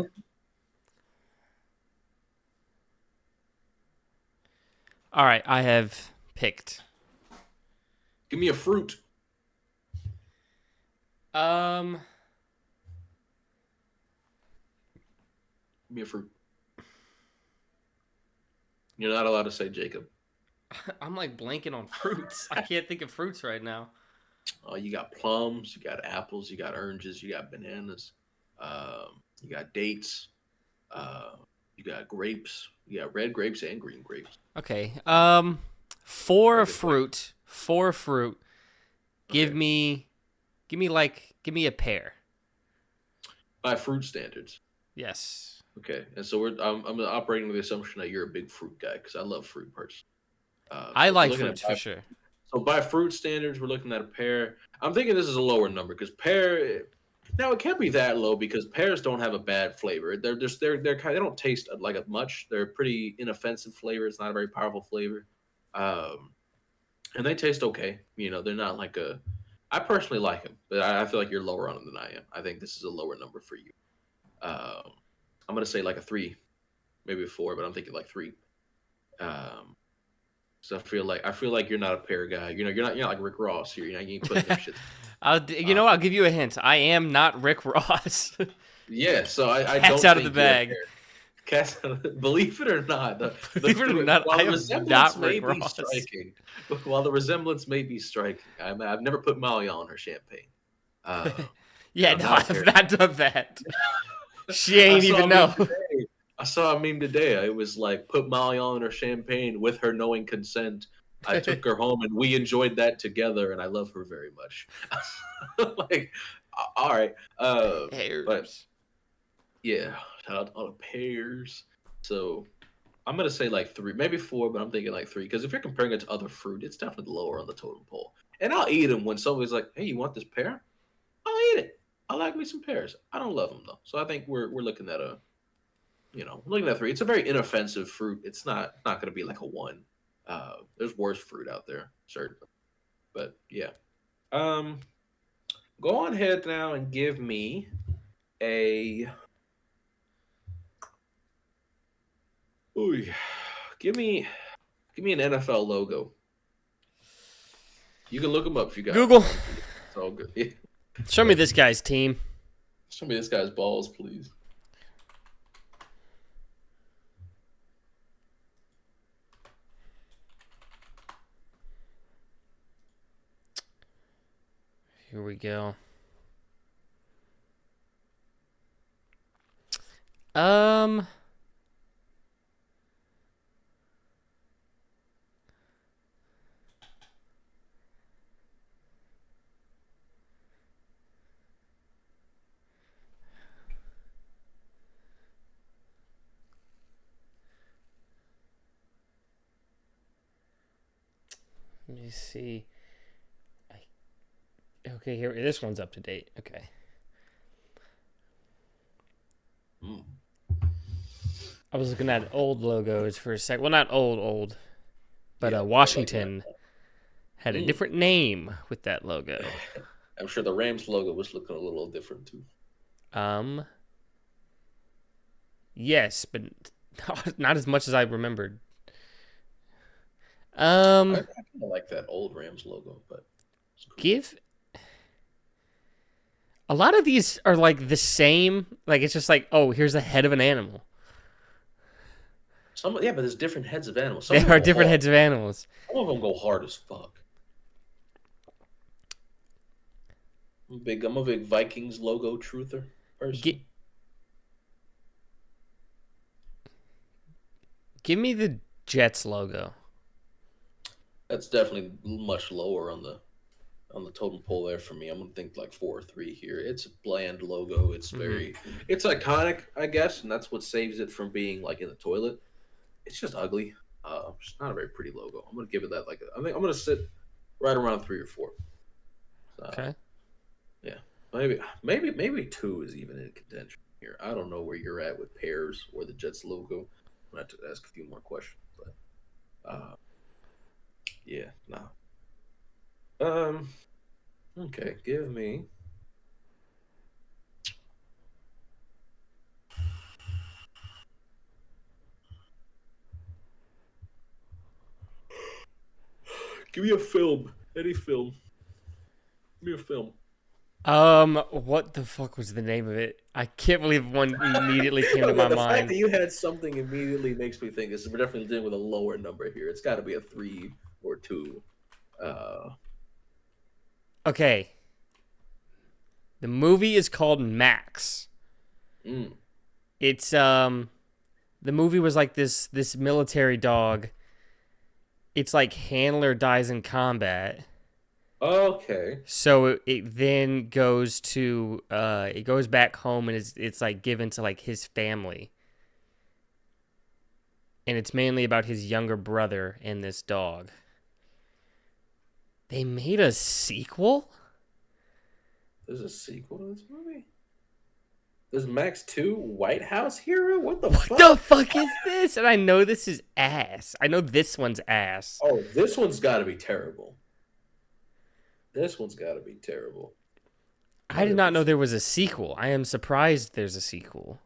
A: right, I have picked.
B: Give me a fruit.
A: Um,
B: Give me a fruit. You're not allowed to say Jacob.
A: I'm like blanking on fruits. I can't think of fruits right now.
B: You got plums, you got apples, you got oranges, you got bananas, you got dates, you got grapes, you got red grapes and green grapes.
A: Okay. For fruit. Give
B: Okay.
A: me a pear.
B: By fruit standards.
A: Yes.
B: Okay, and so I'm operating with the assumption that you're a big fruit guy because I love fruit personally.
A: I
B: So if we're
A: like
B: looking
A: fruits
B: at
A: for sure.
B: So by fruit standards, we're looking at a pear. I'm thinking this is a lower number because pear. Now it can't be that low because pears don't have a bad flavor. They're kind. They don't taste like a much. They're a pretty inoffensive flavor. It's not a very powerful flavor, and they taste okay. They're not like a. I personally like them, but I feel like you're lower on them than I am. I think this is a lower number for you. I'm gonna say like a 3, maybe a 4, but I'm thinking like 3. So I feel like you're not a pear guy. You're not like Rick Ross here. You ain't putting them shit.
A: I'll give you a hint. I am not Rick Ross.
B: Yeah, so I
A: Cat's
B: don't
A: out of the
B: think you're a
A: bag.
B: pear. Cats, believe it or not,
A: Believe it or not,
B: while
A: I
B: the
A: am
B: resemblance
A: not
B: may
A: Rick
B: be
A: Ross.
B: striking, I've never put Molly on her champagne.
A: Yeah,
B: I'm
A: no,
B: not
A: I
B: a pear.
A: have not done that. She ain't even know.
B: I saw a meme today. It was like put Molly on her champagne with her knowing consent. I took her home and we enjoyed that together, and I love her very much. Like, all right, but
A: Pears.
B: yeah, shout out to all the pears. So I'm gonna say like 3, maybe 4, but I'm thinking like 3 because if you're comparing it to other fruit, it's definitely lower on the totem pole. And I'll eat them when somebody's like, "Hey, you want this pear?" I'll eat it. I like me some pears. I don't love them though, so I think we're looking at looking at 3. It's a very inoffensive fruit. It's not gonna be like a 1. There's worse fruit out there, certainly. But yeah. Go on ahead now and give me a. Ooh, give me an NFL logo. You can look them up if you got
A: Google.
B: It's all good. Yeah.
A: Show me this guy's team.
B: Show me this guy's balls, please.
A: Here we go. Let me see. Okay, here. This one's up to date. Okay. I was looking at old logos for a sec. Well, not old, but
B: Yeah,
A: Washington had a different name with that logo.
B: I'm sure the Rams logo was looking a little different too.
A: Yes, but not as much as I remembered.
B: I kind of like that old Rams logo, but it's cool.
A: A lot of these are like the same. Like it's just like, oh, here's the head of an animal.
B: Yeah, but there's different heads of animals. Some of
A: There
B: them
A: are
B: go
A: different
B: hard.
A: heads of animals.
B: Some of them go hard as fuck. I'm a big Vikings logo truther person.
A: Gi- Give me the Jets logo.
B: That's definitely much lower on the totem pole there for me. I'm gonna think like 4 or 3 here. It's a bland logo.
A: Hmm.
B: It's iconic, I guess, and that's what saves it from being like in the toilet. It's just ugly. It's not a very pretty logo. I'm gonna give it that I think I'm gonna sit right around 3 or 4.
A: Okay.
B: Yeah, maybe 2 is even in contention here. I don't know where you're at with pairs or the Jets logo. I'm gonna have to ask a few more questions, but yeah, no. Um, okay, give me a film, any film. Give me a film.
A: What the fuck was the name of it? I can't believe one immediately came to
B: Okay,
A: my
B: the fact
A: mind.
B: that you had something immediately makes me think this. We're definitely dealing with a lower number here. It's got to be a 3 or 2. Uh,
A: Okay. The movie is called Max.
B: mm.
A: It's the movie was like this military dog. It's like handler dies in combat.
B: Okay.
A: So it then goes to it goes back home and it's like given to like his family. And it's mainly about his younger brother and this dog. They made a sequel?
B: There's a sequel to this movie. There's Max 2 White House Hero. What the
A: What the
B: fuck?
A: fuck is this? And I know this is ass. I know this one's ass.
B: Oh, this one's got to be terrible. This one's got to be terrible.
A: I did not know
B: 100%.
A: there was a sequel. I am surprised there's a sequel.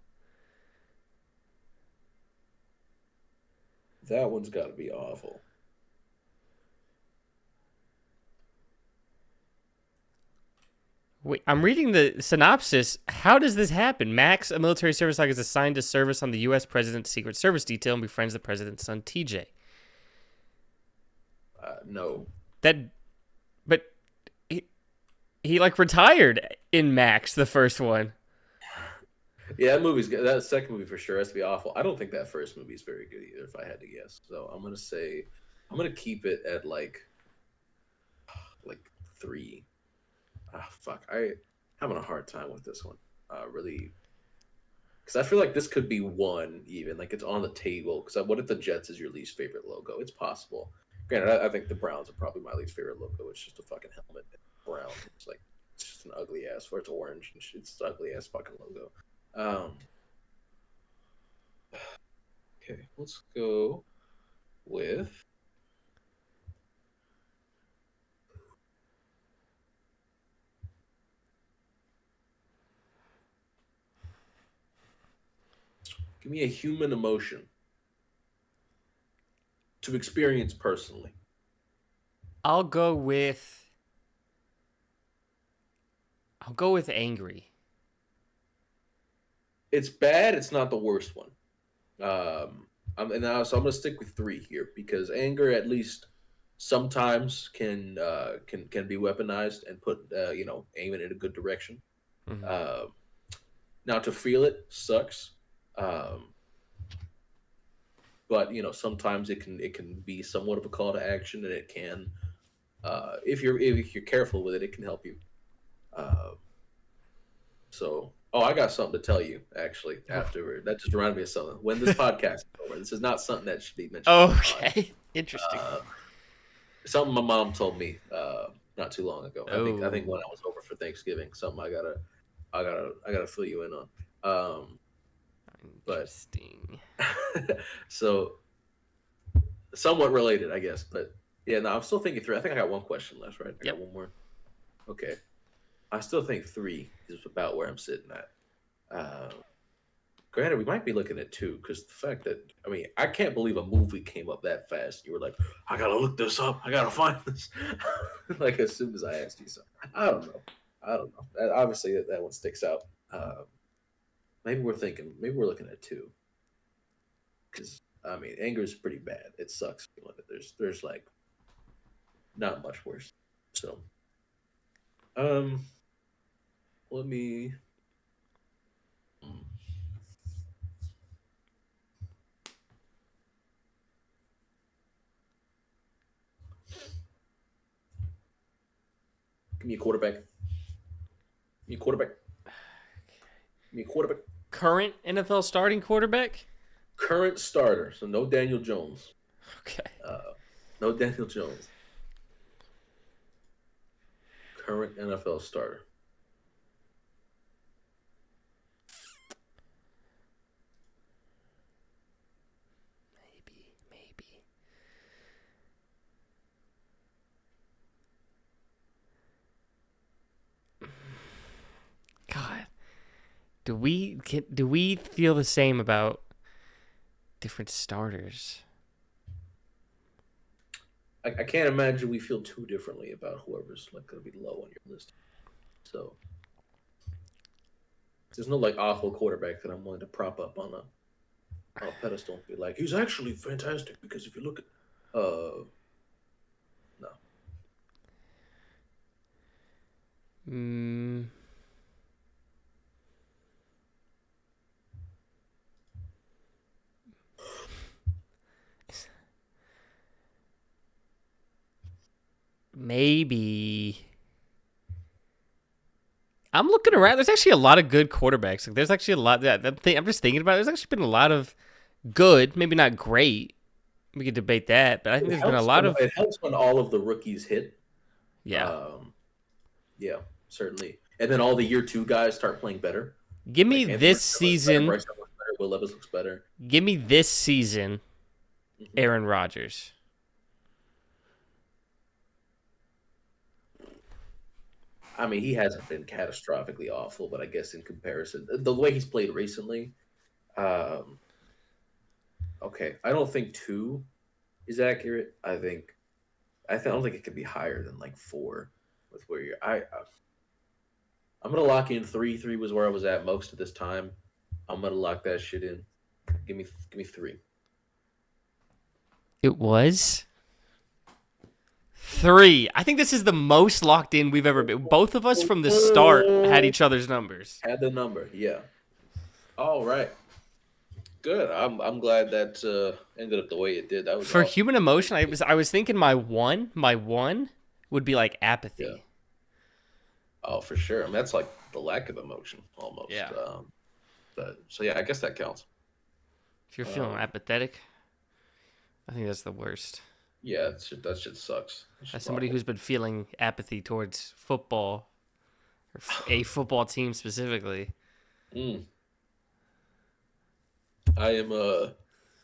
B: That one's got to be awful.
A: Wait, I'm reading the synopsis. How does this happen? Max, a military service dog, is assigned to service on the U.S. President's Secret Service detail and befriends the president's son, TJ.
B: No.
A: That, but he like retired in Max, the first one.
B: Yeah, that movie's good. That second movie for sure has to be awful. I don't think that first movie is very good either, if I had to guess. So I'm gonna keep it at like 3. Ah, fuck. I having a hard time with this one. Really, because I feel like this could be one even. Like it's on the table. Because what if the Jets is your least favorite logo? It's possible. Granted, I think the Browns are probably my least favorite logo. It's just a fucking helmet, brown. It's just an ugly ass. Or it's orange. It's an ugly ass fucking logo. Um, okay, let's go with. Give me a human emotion to experience personally.
A: I'll go with angry.
B: It's bad. It's not the worst one. So I'm gonna stick with 3 here because anger at least sometimes can be weaponized and put aim it in a good direction.
A: Mm-hmm.
B: Uh, Now to feel it sucks, um, but sometimes it can be somewhat of a call to action, and it can if you're careful with it, it can help you. Uh, I got something to tell you actually. After that, just reminded me of something. When this podcast is over, this is not something that should be mentioned on the pod.
A: Okay, interesting.
B: Uh, Something my mom told me not too long ago. I think when
A: Oh,
B: I was over for Thanksgiving, something I gotta fill you in on. But
A: interesting.
B: so somewhat related, I guess. But yeah, no, I'm still thinking 3. I think I got one question left, right? I got
A: Yep.
B: one more. Okay, I still think 3 is about where I'm sitting at. Uh, Granted, we might be looking at 2 because the fact that I can't believe a movie came up that fast. You were like, I gotta look this up. I gotta find this. Like as soon as I asked you something, I don't know. I don't know. Obviously, that one sticks out. Maybe we're looking at 2 because I mean, anger is pretty bad. It sucks. There's like not much worse. So, um, let me. hmm, Give me a quarterback. Give me a quarterback. Give me a quarterback.
A: Current NFL starting quarterback?
B: Current starter. So no Daniel Jones.
A: Okay.
B: No Daniel Jones. Current NFL starter.
A: Maybe. God, do we feel the same about different starters?
B: I can't imagine we feel too differently about whoever's like going to be low on your list. So there's no like awful quarterback that I'm willing to prop up on a pedestal and be like, he's actually fantastic because if you look at no.
A: Mm, maybe. I'm looking around. There's actually a lot of good quarterbacks. Like, there's actually a lot that thing. I'm just thinking about it. There's actually been a lot of good, maybe not great. We could debate that, but I think there's been a lot of
B: It helps when all of the rookies hit.
A: yeah.
B: Yeah, certainly. And then all the year two guys start playing better.
A: Give me
B: Like Anthony
A: this
B: Richardson looks better,
A: season.
B: Bryce Young looks better, Will Levis looks better.
A: Give me this season.
B: Mhm.
A: Aaron Rodgers.
B: I mean, he hasn't been catastrophically awful, but I guess in comparison, the way he's played recently, um, okay, I don't think 2 is accurate. I don't think it could be higher than like 4 with where you're. I'm gonna lock in 3. 3 was where I was at most of this time. I'm gonna lock that shit in. Give me 3.
A: It was 3. I think this is the most locked in we've ever been. Both of us from the start had each other's numbers.
B: Had the number, yeah. All right, good. I'm glad that ended up the way it did. That was
A: For
B: awesome.
A: human emotion, I was thinking my one would be like apathy.
B: Yeah. Oh, for sure. I mean, that's like the lack of emotion almost.
A: Yeah.
B: But so yeah, I guess that counts.
A: If you're feeling apathetic, I think that's the worst.
B: Yeah, that shit sucks.
A: As somebody who's been feeling apathy towards football, or a football team specifically.
B: I am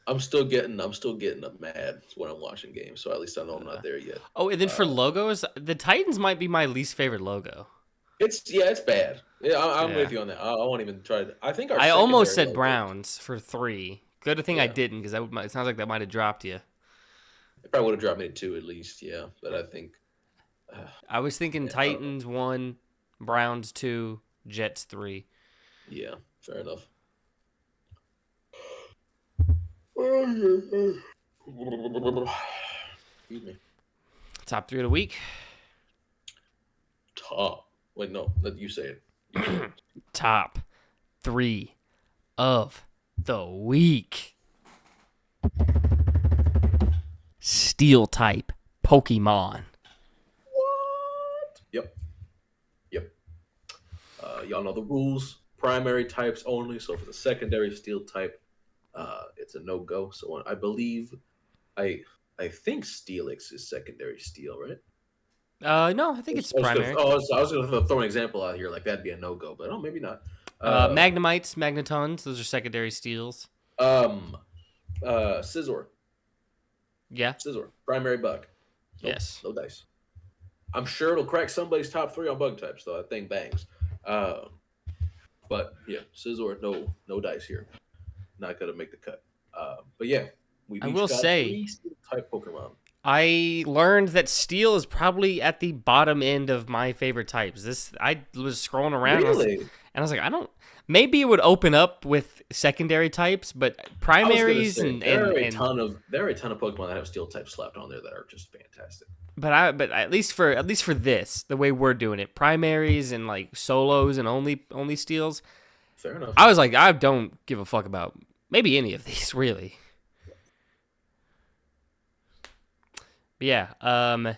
B: I'm still getting up mad when I'm watching games, so at least I know I'm not there yet.
A: Oh, and then for logos, the Titans might be my least favorite logo.
B: It's bad. Yeah, I'm
A: Yeah.
B: with you on that. I won't even try to. I think our
A: I almost
B: secondary
A: said
B: logo-
A: Browns for 3. Good thing I
B: Yeah.
A: didn't, because it sounds like that might have dropped you.
B: It probably would have dropped me to 2 at least, yeah. But I think
A: I was thinking
B: Yeah, I don't know.
A: Titans 1, Browns 2, Jets 3.
B: yeah, fair enough. Excuse me.
A: Top 3 of the week.
B: Top. Wait, no, let you say it. You say it.
A: Top 3 of the week. Steel type Pokemon.
B: What? Yep. Y'all know the rules. Primary types only. So for the secondary steel type, it's a no-go. So I believe, I think Steelix is secondary steel, right?
A: No, I think it's
B: I was
A: primary.
B: I was gonna throw an example out here, like that'd be a no-go, but maybe not.
A: Magnemites, Magnetons, those are secondary steels.
B: Scizor,
A: Yeah.
B: primary bug. Nope,
A: Yes.
B: no dice. I'm sure it'll crack somebody's top 3 on bug types, though. That thing bangs. But yeah, Scizor, no dice here. Not gonna make the cut. But yeah, we've
A: I
B: each
A: will
B: got
A: say-
B: 3 steel type Pokemon.
A: I learned that steel is probably at the bottom end of my favorite types. I was scrolling around
B: Really?
A: and I was like, Maybe it would open up with secondary types, but
B: I was gonna
A: primaries
B: say there are a ton of Pokemon that have Steel type slapped on there that are just fantastic.
A: but at least for this, the way we're doing it, primaries and like solos and only steals.
B: Fair enough.
A: I was like, I don't give a fuck about maybe any of these really. But yeah,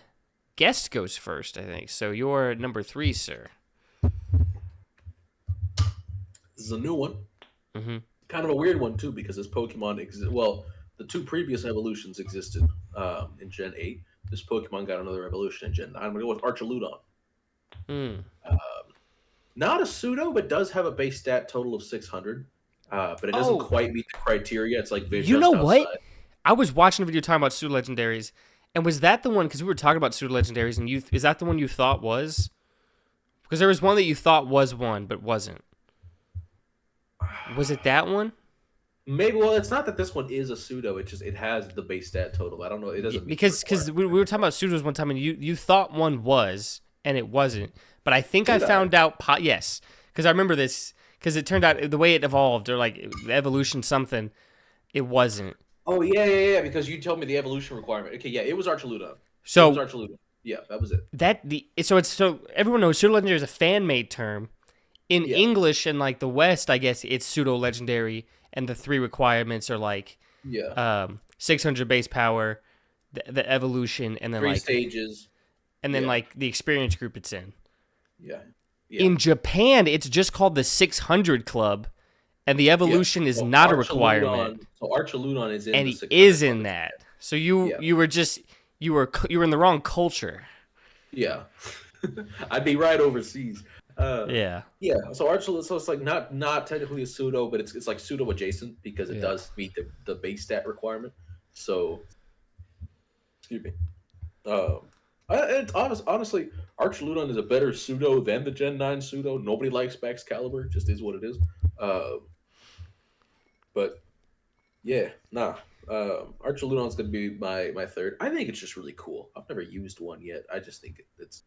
A: guest goes first, I think. So you're number 3, sir.
B: This is a new one.
A: Mm-hmm.
B: Kind of a weird one too because this Pokemon well, the two previous evolutions existed in Gen 8. This Pokemon got another evolution in Gen 9. I'm gonna go with Archaludon.
A: Mm.
B: Not a pseudo, but does have a base stat total of 600. But it doesn't
A: Oh,
B: quite meet the criteria. It's like
A: you
B: just
A: know
B: outside.
A: what? I was watching a video talking about pseudo legendaries, and was that the one? Because we were talking about pseudo legendaries, and is that the one you thought was? Because there was one that you thought was one, but wasn't. Was it that one?
B: Maybe. Well, it's not that this one is a pseudo. It has the base stat total. I don't know. It doesn't meet the
A: Because we
B: requirement.
A: were talking about pseudos one time, and you thought one was, and it wasn't. But I think I
B: Did I?
A: found out. Yes, because I remember this. Because it turned out the way it evolved, or like evolution something, it wasn't.
B: Oh yeah. Because you told me the evolution requirement. Okay, yeah, it was Archaludon. It was
A: So
B: Archaludon. Yeah, that was it.
A: so everyone knows pseudo legendary is a fan made term. In
B: Yeah.
A: English and like the West, I guess it's pseudo legendary, and the 3 requirements are like
B: Yeah.
A: 600 base power, the evolution, and then
B: Three
A: like
B: stages. Yeah.
A: like the experience group it's in.
B: Yeah. Yeah.
A: In Japan, it's just called the 600 Club, and the evolution is
B: So
A: not a
B: Archaludon-
A: requirement,
B: So Archaludon is in
A: and
B: the
A: he
B: 600
A: is
B: club.
A: in that. So you
B: Yeah.
A: you were just you were in the wrong culture.
B: Yeah. I'd be right overseas.
A: Yeah.
B: Yeah. So Archaludon, so it's like not technically a pseudo, but it's like pseudo adjacent because it
A: Yeah.
B: does meet the base stat requirement. So, excuse me. It's honestly, Archaludon is a better pseudo than the Gen 9 pseudo. Nobody likes Baxcalibur, just is what it is. But yeah, nah. Archaludon's gonna be my third. I think it's just really cool. I've never used one yet. I just think it's.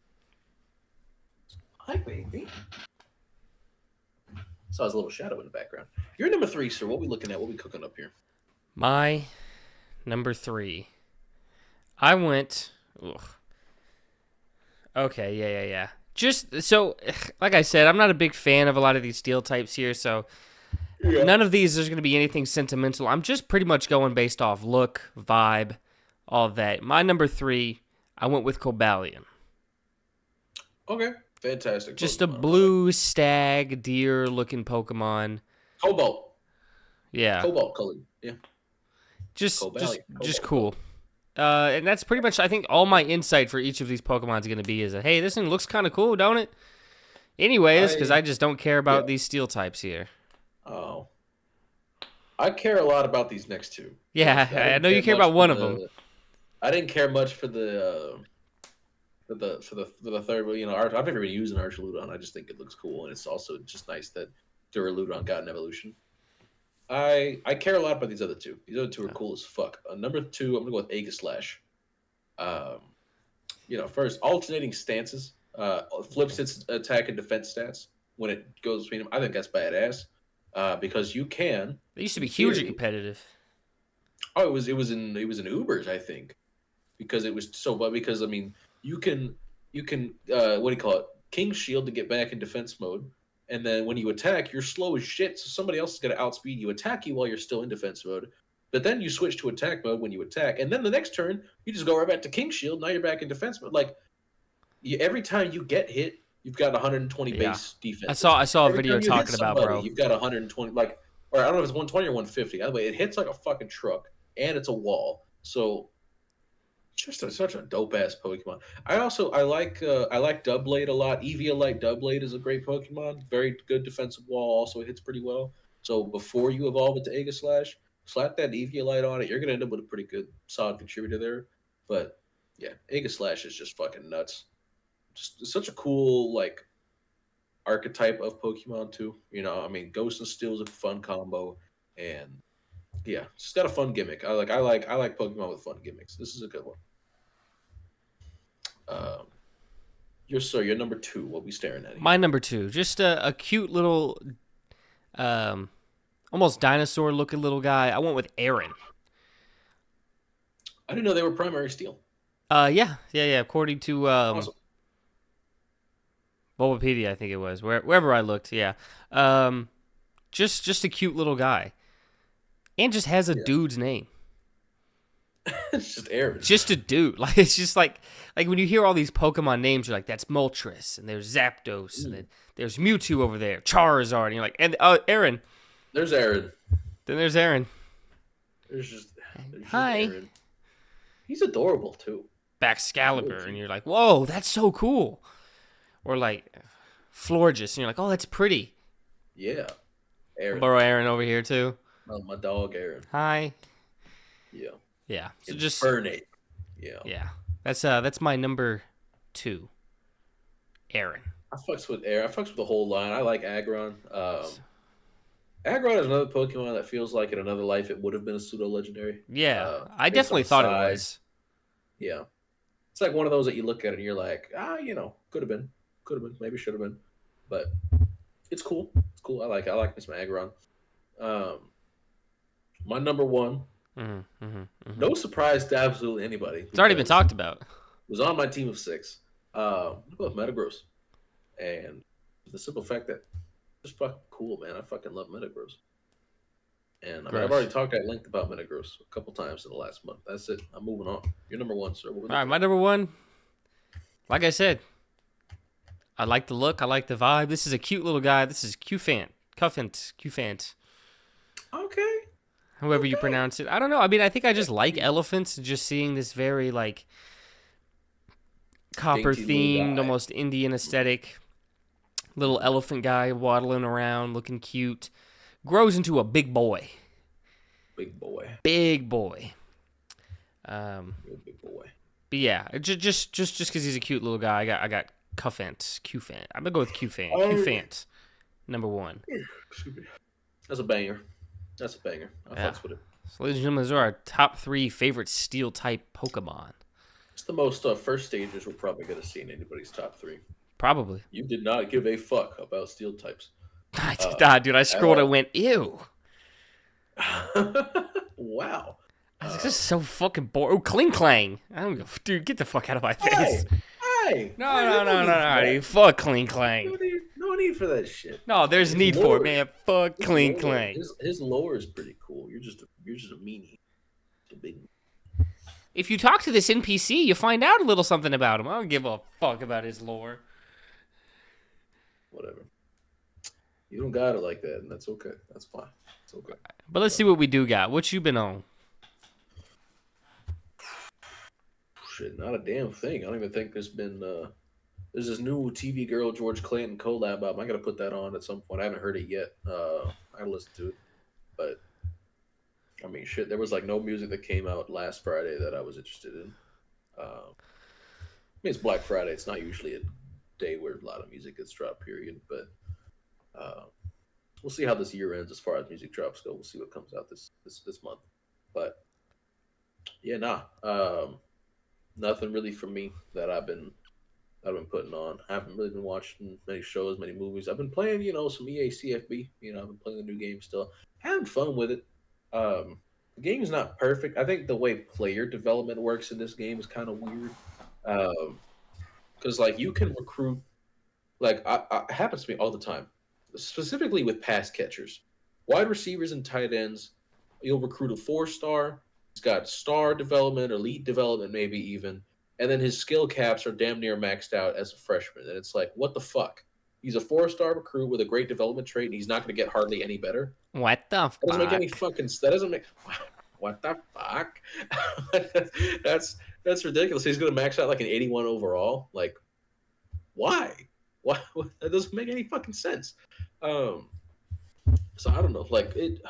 B: Hi, baby. Saw his little shadow in the background. You're number 3, sir. What we looking at? What we cooking up here?
A: My number 3. I went. Ugh. Okay, yeah. Just so, like I said, I'm not a big fan of a lot of these steel types here, so
B: Yeah.
A: none of these there's going to be anything sentimental. I'm just pretty much going based off look, vibe, all of that. My number 3, I went with Cobalion.
B: Okay. Fantastic.
A: Just
B: Pokemon.
A: a blue stag deer looking Pokemon.
B: Cobalt.
A: Yeah.
B: Cobalt colored. Yeah.
A: Just
B: Cobalion.
A: just
B: Cobalt.
A: cool. And that's pretty much, I think, all my insight for each of these Pokemon is going to be is that, hey, this thing looks kind of cool, don't it? Anyways, because I just don't care about these steel types here.
B: Oh. I care a lot about these next two.
A: Yeah, I know you care about one of them.
B: I didn't care much for the third one. You know, I've never been using Archaludon. I just think it looks cool, and it's also just nice that Duraludon got an evolution. I care a lot about these other two. These other two are cool as fuck. Number 2, I'm gonna go with Aegislash. First alternating stances, flips its attack and defense stats when it goes between them. I think that's badass. Because you can.
A: They used to be hugely competitive.
B: Oh, it was in Ubers, I think, because it was so. But because I mean, you can what do you call it? King Shield to get back in defense mode, and then when you attack, you're slow as shit. So somebody else is gonna outspeed you, attack you while you're still in defense mode. But then you switch to attack mode when you attack, and then the next turn you just go right back to King Shield. Now you're back in defense mode. Like every time you get hit, you've got 120 base defense.
A: I saw a
B: Every
A: video
B: time you hit
A: talking about,
B: somebody,
A: bro.
B: You've got 120, or I don't know if it's 120 or 150. Either way, it hits like a fucking truck, and it's a wall. So, such a dope ass Pokemon. I like Doublade a lot. Eviolite Doublade is a great Pokemon. Very good defensive wall. Also hits pretty well. So before you evolve it to Aegislash, slap that Eviolite on it. You're gonna end up with a pretty good solid contributor there. But yeah, Aegislash is just fucking nuts. Just such a cool archetype of Pokemon too. You know, I mean, Ghost and Steel is a fun combo, and yeah, it's just got a fun gimmick. I like Pokemon with fun gimmicks. This is a good one. You're number 2. What we staring at here?
A: My number 2, just a cute little Um, almost dinosaur looking little guy. I went with Aaron.
B: I didn't know they were primary steel.
A: Yeah. According to
B: Awesome.
A: Bulbapedia, I think it was wherever I looked. Yeah, um, just a cute little guy, and just has a
B: Yeah.
A: dude's name.
B: It's just Aaron.
A: Just a dude. Like it's just like when you hear all these Pokemon names, you're like, that's Moltres, and there's Zapdos, and then there's Mewtwo over there, Charizard, and you're like, and Aaron.
B: There's Aaron.
A: Then there's Aaron.
B: There's just
A: Hi.
B: Aaron. He's adorable too.
A: Baxcalibur, and you're like, whoa, that's so cool. Or like Florges, and you're like, oh, that's pretty.
B: Yeah. Aaron.
A: Borrow Aaron over here too.
B: My dog Aaron.
A: Hi.
B: Yeah.
A: Yeah. So
B: Infernate. Yeah.
A: Yeah. That's my number 2. Aaron.
B: I fucks with Aaron. I fucks with the whole line. I like Aggron. Aggron is another Pokemon that feels like in another life it would have been a pseudo legendary.
A: Yeah, I
B: Based on
A: definitely thought
B: size.
A: it was.
B: Yeah. It's like one of those that you look at and you're like, could have been. Could have been. Maybe should have been. But it's cool. It's cool. I like me some Aggron. My number one, no surprise to absolutely anybody.
A: It's already been talked about.
B: Was on my team of 6. With Metagross. And the simple fact that it's fucking cool, man. I fucking love Metagross. And I've already talked at length about Metagross a couple times in the last month. That's it. I'm moving on. You're number 1, sir.
A: All right, my number 1. Like I said, I like the look. I like the vibe. This is a cute little guy. This is Qfant. Qfant.
B: Okay.
A: However you pronounce it. I don't know. I mean, I think I just like elephants. Just seeing this very, like, copper-themed, almost Indian aesthetic little elephant guy waddling around, looking cute. Grows into a big boy.
B: Big boy.
A: Big boy.
B: Big boy.
A: But yeah, just because he's a cute little guy, I got Qfant. I'm gonna go with Qfant. Qfant, number 1.
B: Excuse me. That's a banger. I fucks with it.
A: So, ladies and gentlemen, those are our top 3 favorite steel type Pokemon.
B: It's the most first stages we're probably gonna see in anybody's top 3.
A: Probably.
B: You did not give a fuck about steel types.
A: I did not, dude. I scrolled and went, ew.
B: Wow.
A: I was like, this is so fucking boring. Oh, Kling Clang. I don't go, dude, get the fuck out of my face.
B: Hey.
A: No. Fuck Kling Clang.
B: No need for that shit.
A: No, there's need for it, man. Fuck Kling Clang.
B: His lore is pretty cool. You're just a meanie. A big.
A: If you talk to this NPC, you find out a little something about him. I don't give a fuck about his lore.
B: Whatever. You don't got it like that, and that's okay. That's fine. It's okay.
A: But let's see what we do got. What you been on?
B: Shit, not a damn thing. I don't even think there's been. There's this new TV Girl George Clinton collab album. I gotta put that on at some point. I haven't heard it yet. I gotta listen to it. But I mean, shit, there was like no music that came out last Friday that I was interested in. I mean, it's Black Friday. It's not usually a day where a lot of music gets dropped. Period. But we'll see how this year ends as far as music drops go. We'll see what comes out this month. But yeah, nothing really for me that I've been putting on. I haven't really been watching many shows, many movies. I've been playing, some EA CFB. I've been playing the new game still. Having fun with it. The game is not perfect. I think the way player development works in this game is kind of weird. Because like you can recruit, like it happens to me all the time, specifically with pass catchers, wide receivers and tight ends. You'll recruit a 4-star. He's got star development, elite development, maybe even. And then his skill caps are damn near maxed out as a freshman. And it's like, what the fuck? He's a 4-star recruit with a great development trait, and he's not going to get hardly any better.
A: What the fuck?
B: That doesn't make any fucking. That doesn't make. What the fuck? that's ridiculous. He's going to max out like an 81 overall. Like, why? Why? That doesn't make any fucking sense. So I don't know. Like it.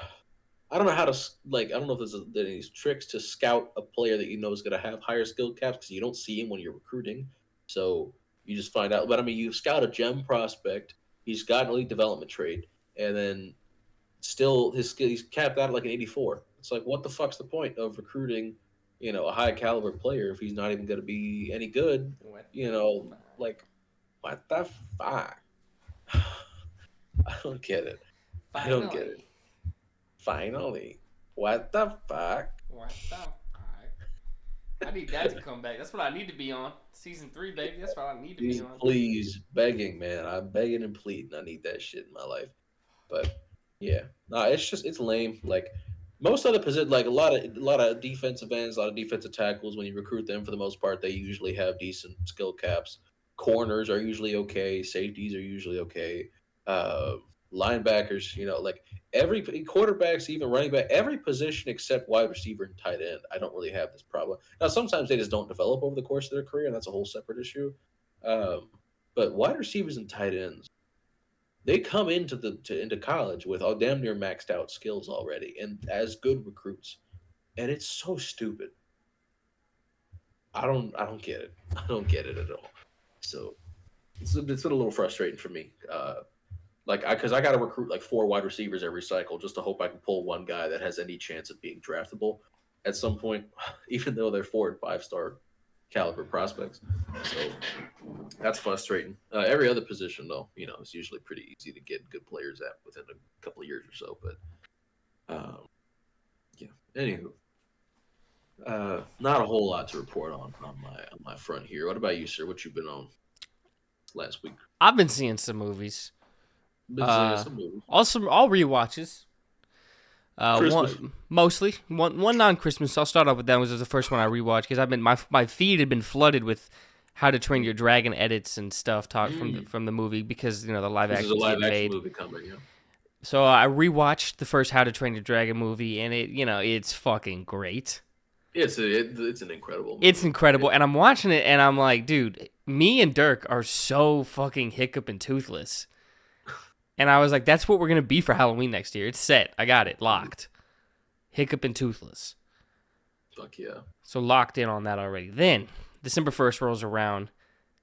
B: I don't know how to like. I don't know if there's any tricks to scout a player that you know is going to have higher skill caps because you don't see him when you're recruiting. So you just find out. But I mean, you scout a gem prospect. He's got an elite development trait, and then still his skill. He's capped out at like an 84. It's like, what the fuck's the point of recruiting, a high caliber player if he's not even going to be any good? Like, what the fuck? I don't get it. I don't get it.
A: Finally.
B: Finally. What the fuck?
A: What the fuck? I need that to come back. That's what I need to be on. Season 3, baby. That's what I need to be on.
B: Please, begging, man. I'm begging and pleading. I need that shit in my life. But yeah, nah, it's lame. Like most other position, like a lot of defensive ends, a lot of defensive tackles. When you recruit them, for the most part, they usually have decent skill caps. Corners are usually okay. Safeties are usually okay. Uh, Linebackers, like every quarterbacks, even running back, every position except wide receiver and tight end. I don't really have this problem. Now, sometimes they just don't develop over the course of their career, and that's a whole separate issue. Um, but wide receivers and tight ends, they come into college with all damn near maxed out skills already and as good recruits, and it's so stupid. I don't get it. I don't get it at all. So it's been a little frustrating for me. Because I got to recruit like 4 wide receivers every cycle just to hope I can pull one guy that has any chance of being draftable at some point, even though they're 4 and 5 star caliber prospects. So that's frustrating. Every other position, though, it's usually pretty easy to get good players at within a couple of years or so. But yeah. Anywho, not a whole lot to report on my front here. What about you, sir? What you been on last week?
A: I've been seeing some movies.
B: Been seeing some movies.
A: All rewatches.
B: Christmas.
A: One non-Christmas. I'll start off with that. Was the first one I rewatched because I've been my feed had been flooded with How to Train Your Dragon edits and stuff talk from the movie because the live action
B: movie coming. Yeah.
A: So I rewatched the first How to Train Your Dragon movie and it's fucking great.
B: It's an incredible movie.
A: It's incredible, and I'm watching it and I'm like, dude, me and Dirk are so fucking hiccup and toothless. And I was like, that's what we're going to be for Halloween next year. It's set. I got it. Locked. Hiccup and toothless.
B: Fuck yeah.
A: So locked in on that already. Then, December 1st rolls around.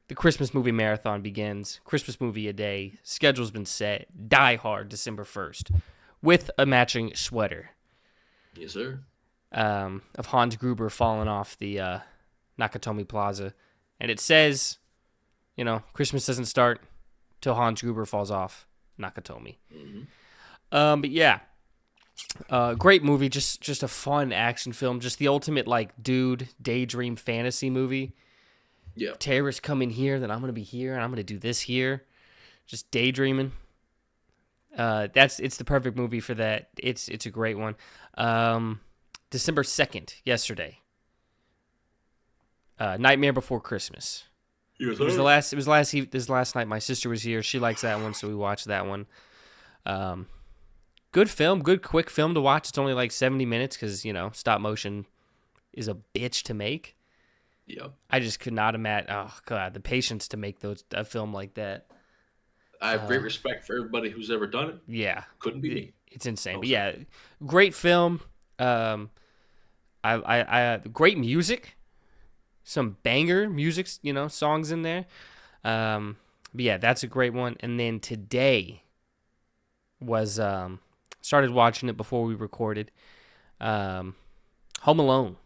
A: The Christmas movie marathon begins. Christmas movie a day. Schedule's been set. Die Hard, December 1st. With a matching sweater.
B: Yes, sir.
A: Of Hans Gruber falling off the Nakatomi Plaza. And it says, Christmas doesn't start till Hans Gruber falls off Nakatomi.
B: Mm-hmm.
A: But yeah, great movie. Just a fun action film. Just the ultimate dude daydream fantasy movie.
B: Yeah.
A: Terrorists come in here, then I'm gonna be here, and I'm gonna do this here. Just daydreaming. It's the perfect movie for that. It's a great one. December 2nd, yesterday. Nightmare Before Christmas.
B: Yes,
A: It was last night. My sister was here. She likes that one, so we watched that one. Good film, good quick film to watch. It's only 70 minutes because stop motion is a bitch to make.
B: Yep.
A: I just could not imagine. Oh god, the patience to make a film like that.
B: I have great respect for everybody who's ever done it.
A: Yeah,
B: couldn't be me.
A: It's insane, but yeah, great film. I great music. Some banger music, songs in there. But yeah, that's a great one. And then today was started watching it before we recorded. Home Alone.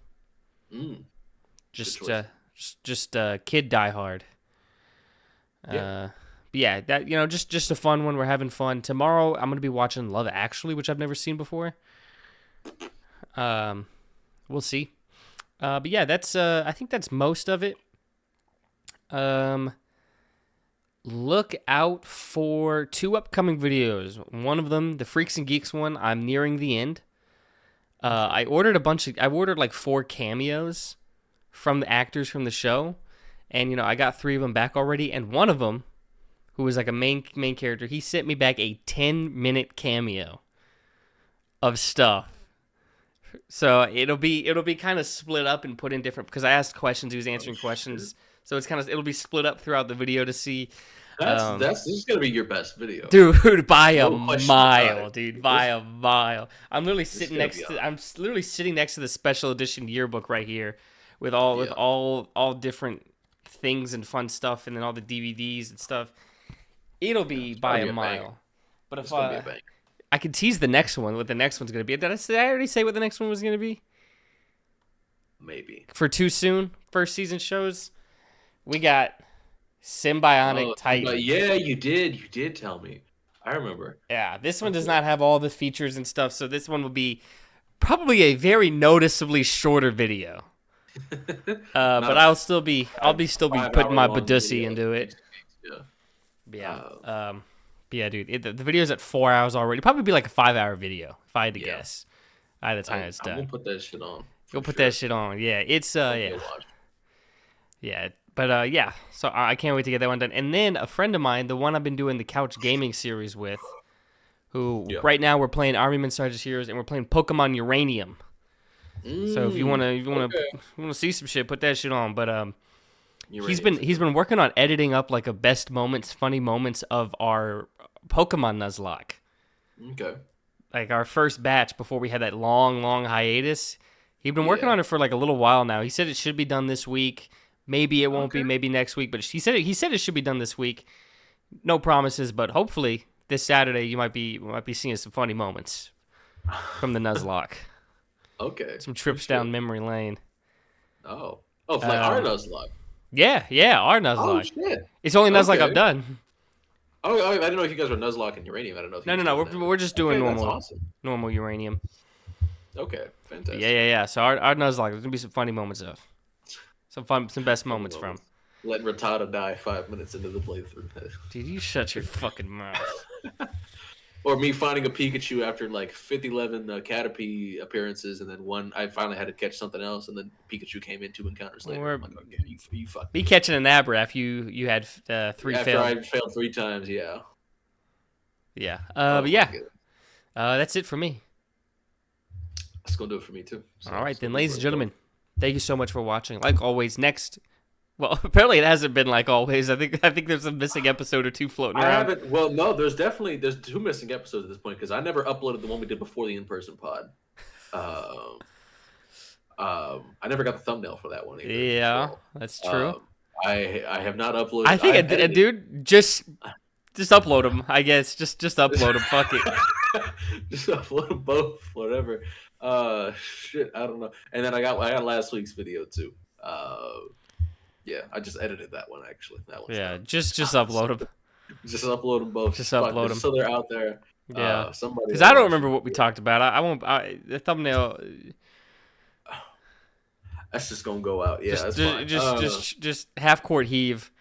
A: Just kid Die Hard.
B: Yeah.
A: But yeah, that just a fun one. We're having fun. Tomorrow I'm gonna be watching Love Actually, which I've never seen before. We'll see. But yeah, that's I think that's most of it. Look out for 2 upcoming videos. One of them, the Freaks and Geeks one, I'm nearing the end. I ordered 4 cameos from the actors from the show, and I got 3 of them back already, and one of them, who was a main character, he sent me back a 10-minute cameo of stuff. So it'll be kind of split up and put in different, because I asked questions, he was answering questions. So it'll be split up throughout the video to see.
B: This is gonna be your best video,
A: dude. By a mile, dude. By a mile. I'm literally sitting next to the special edition yearbook right here, with all different things and fun stuff, and then all the DVDs and stuff. It'll be by a mile. But if I could tease the next one, what the next one's gonna be. Did I already say what the next one was gonna be?
B: Maybe.
A: For too soon, first season shows. We got Symbionic Titan.
B: Yeah, you did. You did tell me. I remember.
A: Yeah, this one does
B: Okay.
A: not have all the features and stuff, so this one will be probably a very noticeably shorter video.
B: Not
A: But
B: a
A: I'll be still be
B: 5
A: putting
B: hour
A: my
B: long
A: Badussi
B: video.
A: into it.
B: Yeah.
A: Yeah.
B: Uh,
A: Yeah, dude. The video's at 4 hours already. Probably be like a 5 hour video if I had to
B: yeah.
A: guess. By the time it's
B: I'm gonna
A: done,
B: put that shit on
A: you'll
B: for
A: put
B: sure.
A: that shit on. Yeah, it's
B: Give me
A: yeah,
B: a watch.
A: yeah. But yeah. So I can't wait to get that one done. And then a friend of mine, the one I've been doing the couch gaming series with, who
B: Yeah.
A: right now we're playing Army Men Sarge's Heroes and we're playing Pokemon Uranium. So if you
B: Okay.
A: wanna see some shit, put that shit on. But
B: Uranium's a
A: he's
B: good
A: been working on editing up like a best moments, funny moments of our Pokemon Nuzlocke.
B: one. Okay.
A: Like our first batch before we had that long hiatus. He'd been working
B: Yeah.
A: on it for like a little while now. He said it should be done this week. Maybe it won't be,
B: Okay.
A: maybe next week, but he said it should be done this week. No promises, but hopefully this Saturday you might be seeing some funny moments from the Nuzlocke.
B: Okay.
A: Some
B: For
A: trips
B: sure.
A: down memory lane.
B: Oh. Oh, it's like our Nuzlocke.
A: Yeah, our
B: Oh
A: Nuzlocke.
B: shit.
A: It's the only Nuzlocke I've
B: Okay.
A: done.
B: Oh, I didn't know if you guys were Nuzlocke and Uranium. I don't know if you
A: No,
B: was
A: no.
B: doing that.
A: We're just doing
B: Okay, that's
A: normal
B: awesome.
A: uranium.
B: Okay, fantastic.
A: Yeah. So our Nuzlocke, there's gonna be some funny moments of. Some best moments from.
B: Letting Rattata die 5 minutes into the playthrough.
A: Dude, you shut your fucking mouth.
B: Or me finding a Pikachu after like 11 Caterpie appearances, and then one I finally had to catch something else, and then Pikachu came in 2 encounters later.
A: Or
B: I'm like, okay, you fucked
A: me catching an Abra after you had 3
B: after
A: failed.
B: I failed 3 times, yeah.
A: Yeah.
B: Oh,
A: But yeah,
B: my goodness.
A: that's it for me.
B: That's gonna do it for me too. So,
A: All right,
B: so
A: then,
B: we
A: ladies and
B: worked
A: gentlemen, thank you so much for watching. Like always, well, apparently it hasn't been like always. I think there's a missing episode or two floating
B: I
A: around.
B: haven't. Well, no, there's 2 missing episodes at this point because I never uploaded the one we did before the in-person pod. I never got the thumbnail for that one either.
A: Yeah,
B: So,
A: that's true.
B: I have not uploaded.
A: I think
B: I've
A: a
B: edited-
A: dude just upload them. I guess just upload them. Fuck it.
B: Just upload them both, whatever. Shit, I don't know. And then I got last week's video too. Yeah, I just edited that one actually. That one.
A: Yeah, just upload them.
B: Just upload them both.
A: Just
B: Fuck,
A: upload
B: just
A: 'em.
B: So they're out there.
A: Yeah.
B: Somebody.
A: Because I don't remember what we talked about. I won't. The thumbnail.
B: That's just gonna go out. Yeah, that's fine.
A: Just half court heave.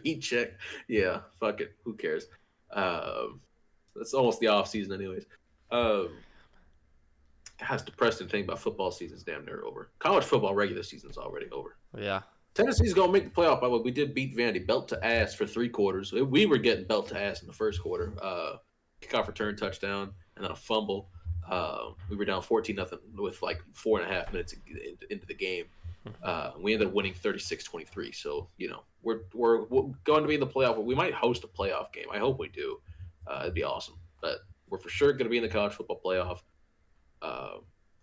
B: Heat check. Yeah, fuck it. Who cares? That's almost the off season, anyways. That's depressing thing about football season's damn near over. College football regular season's already over.
A: Yeah.
B: Tennessee's gonna make the playoff. By the way, we did beat Vandy belt to ass for 3 quarters. We were getting belt to ass in the first quarter. Kickoff return touchdown and then a fumble. We were down 14-0 with like 4.5 minutes into the game. We ended up winning 36-23. So we're going to be in the playoff. We might host a playoff game. I hope we do. It'd be awesome. But we're for sure going to be in the college football playoff.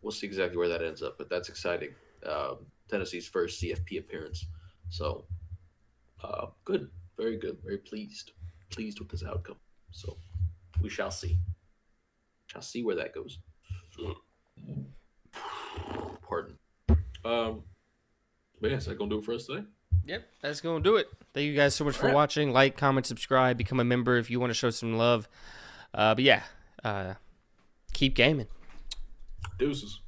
B: We'll see exactly where that ends up, but that's exciting. Tennessee's first CFP appearance. So good, very good, very pleased with this outcome. So we shall see. Shall see where that goes. Pardon. But yeah, is that gonna do it for us today?
A: Yep, that's gonna do it. Thank you guys so much for watching. Like, comment, subscribe, become a member if you want to show some love. But yeah, keep gaming.
B: Deuces.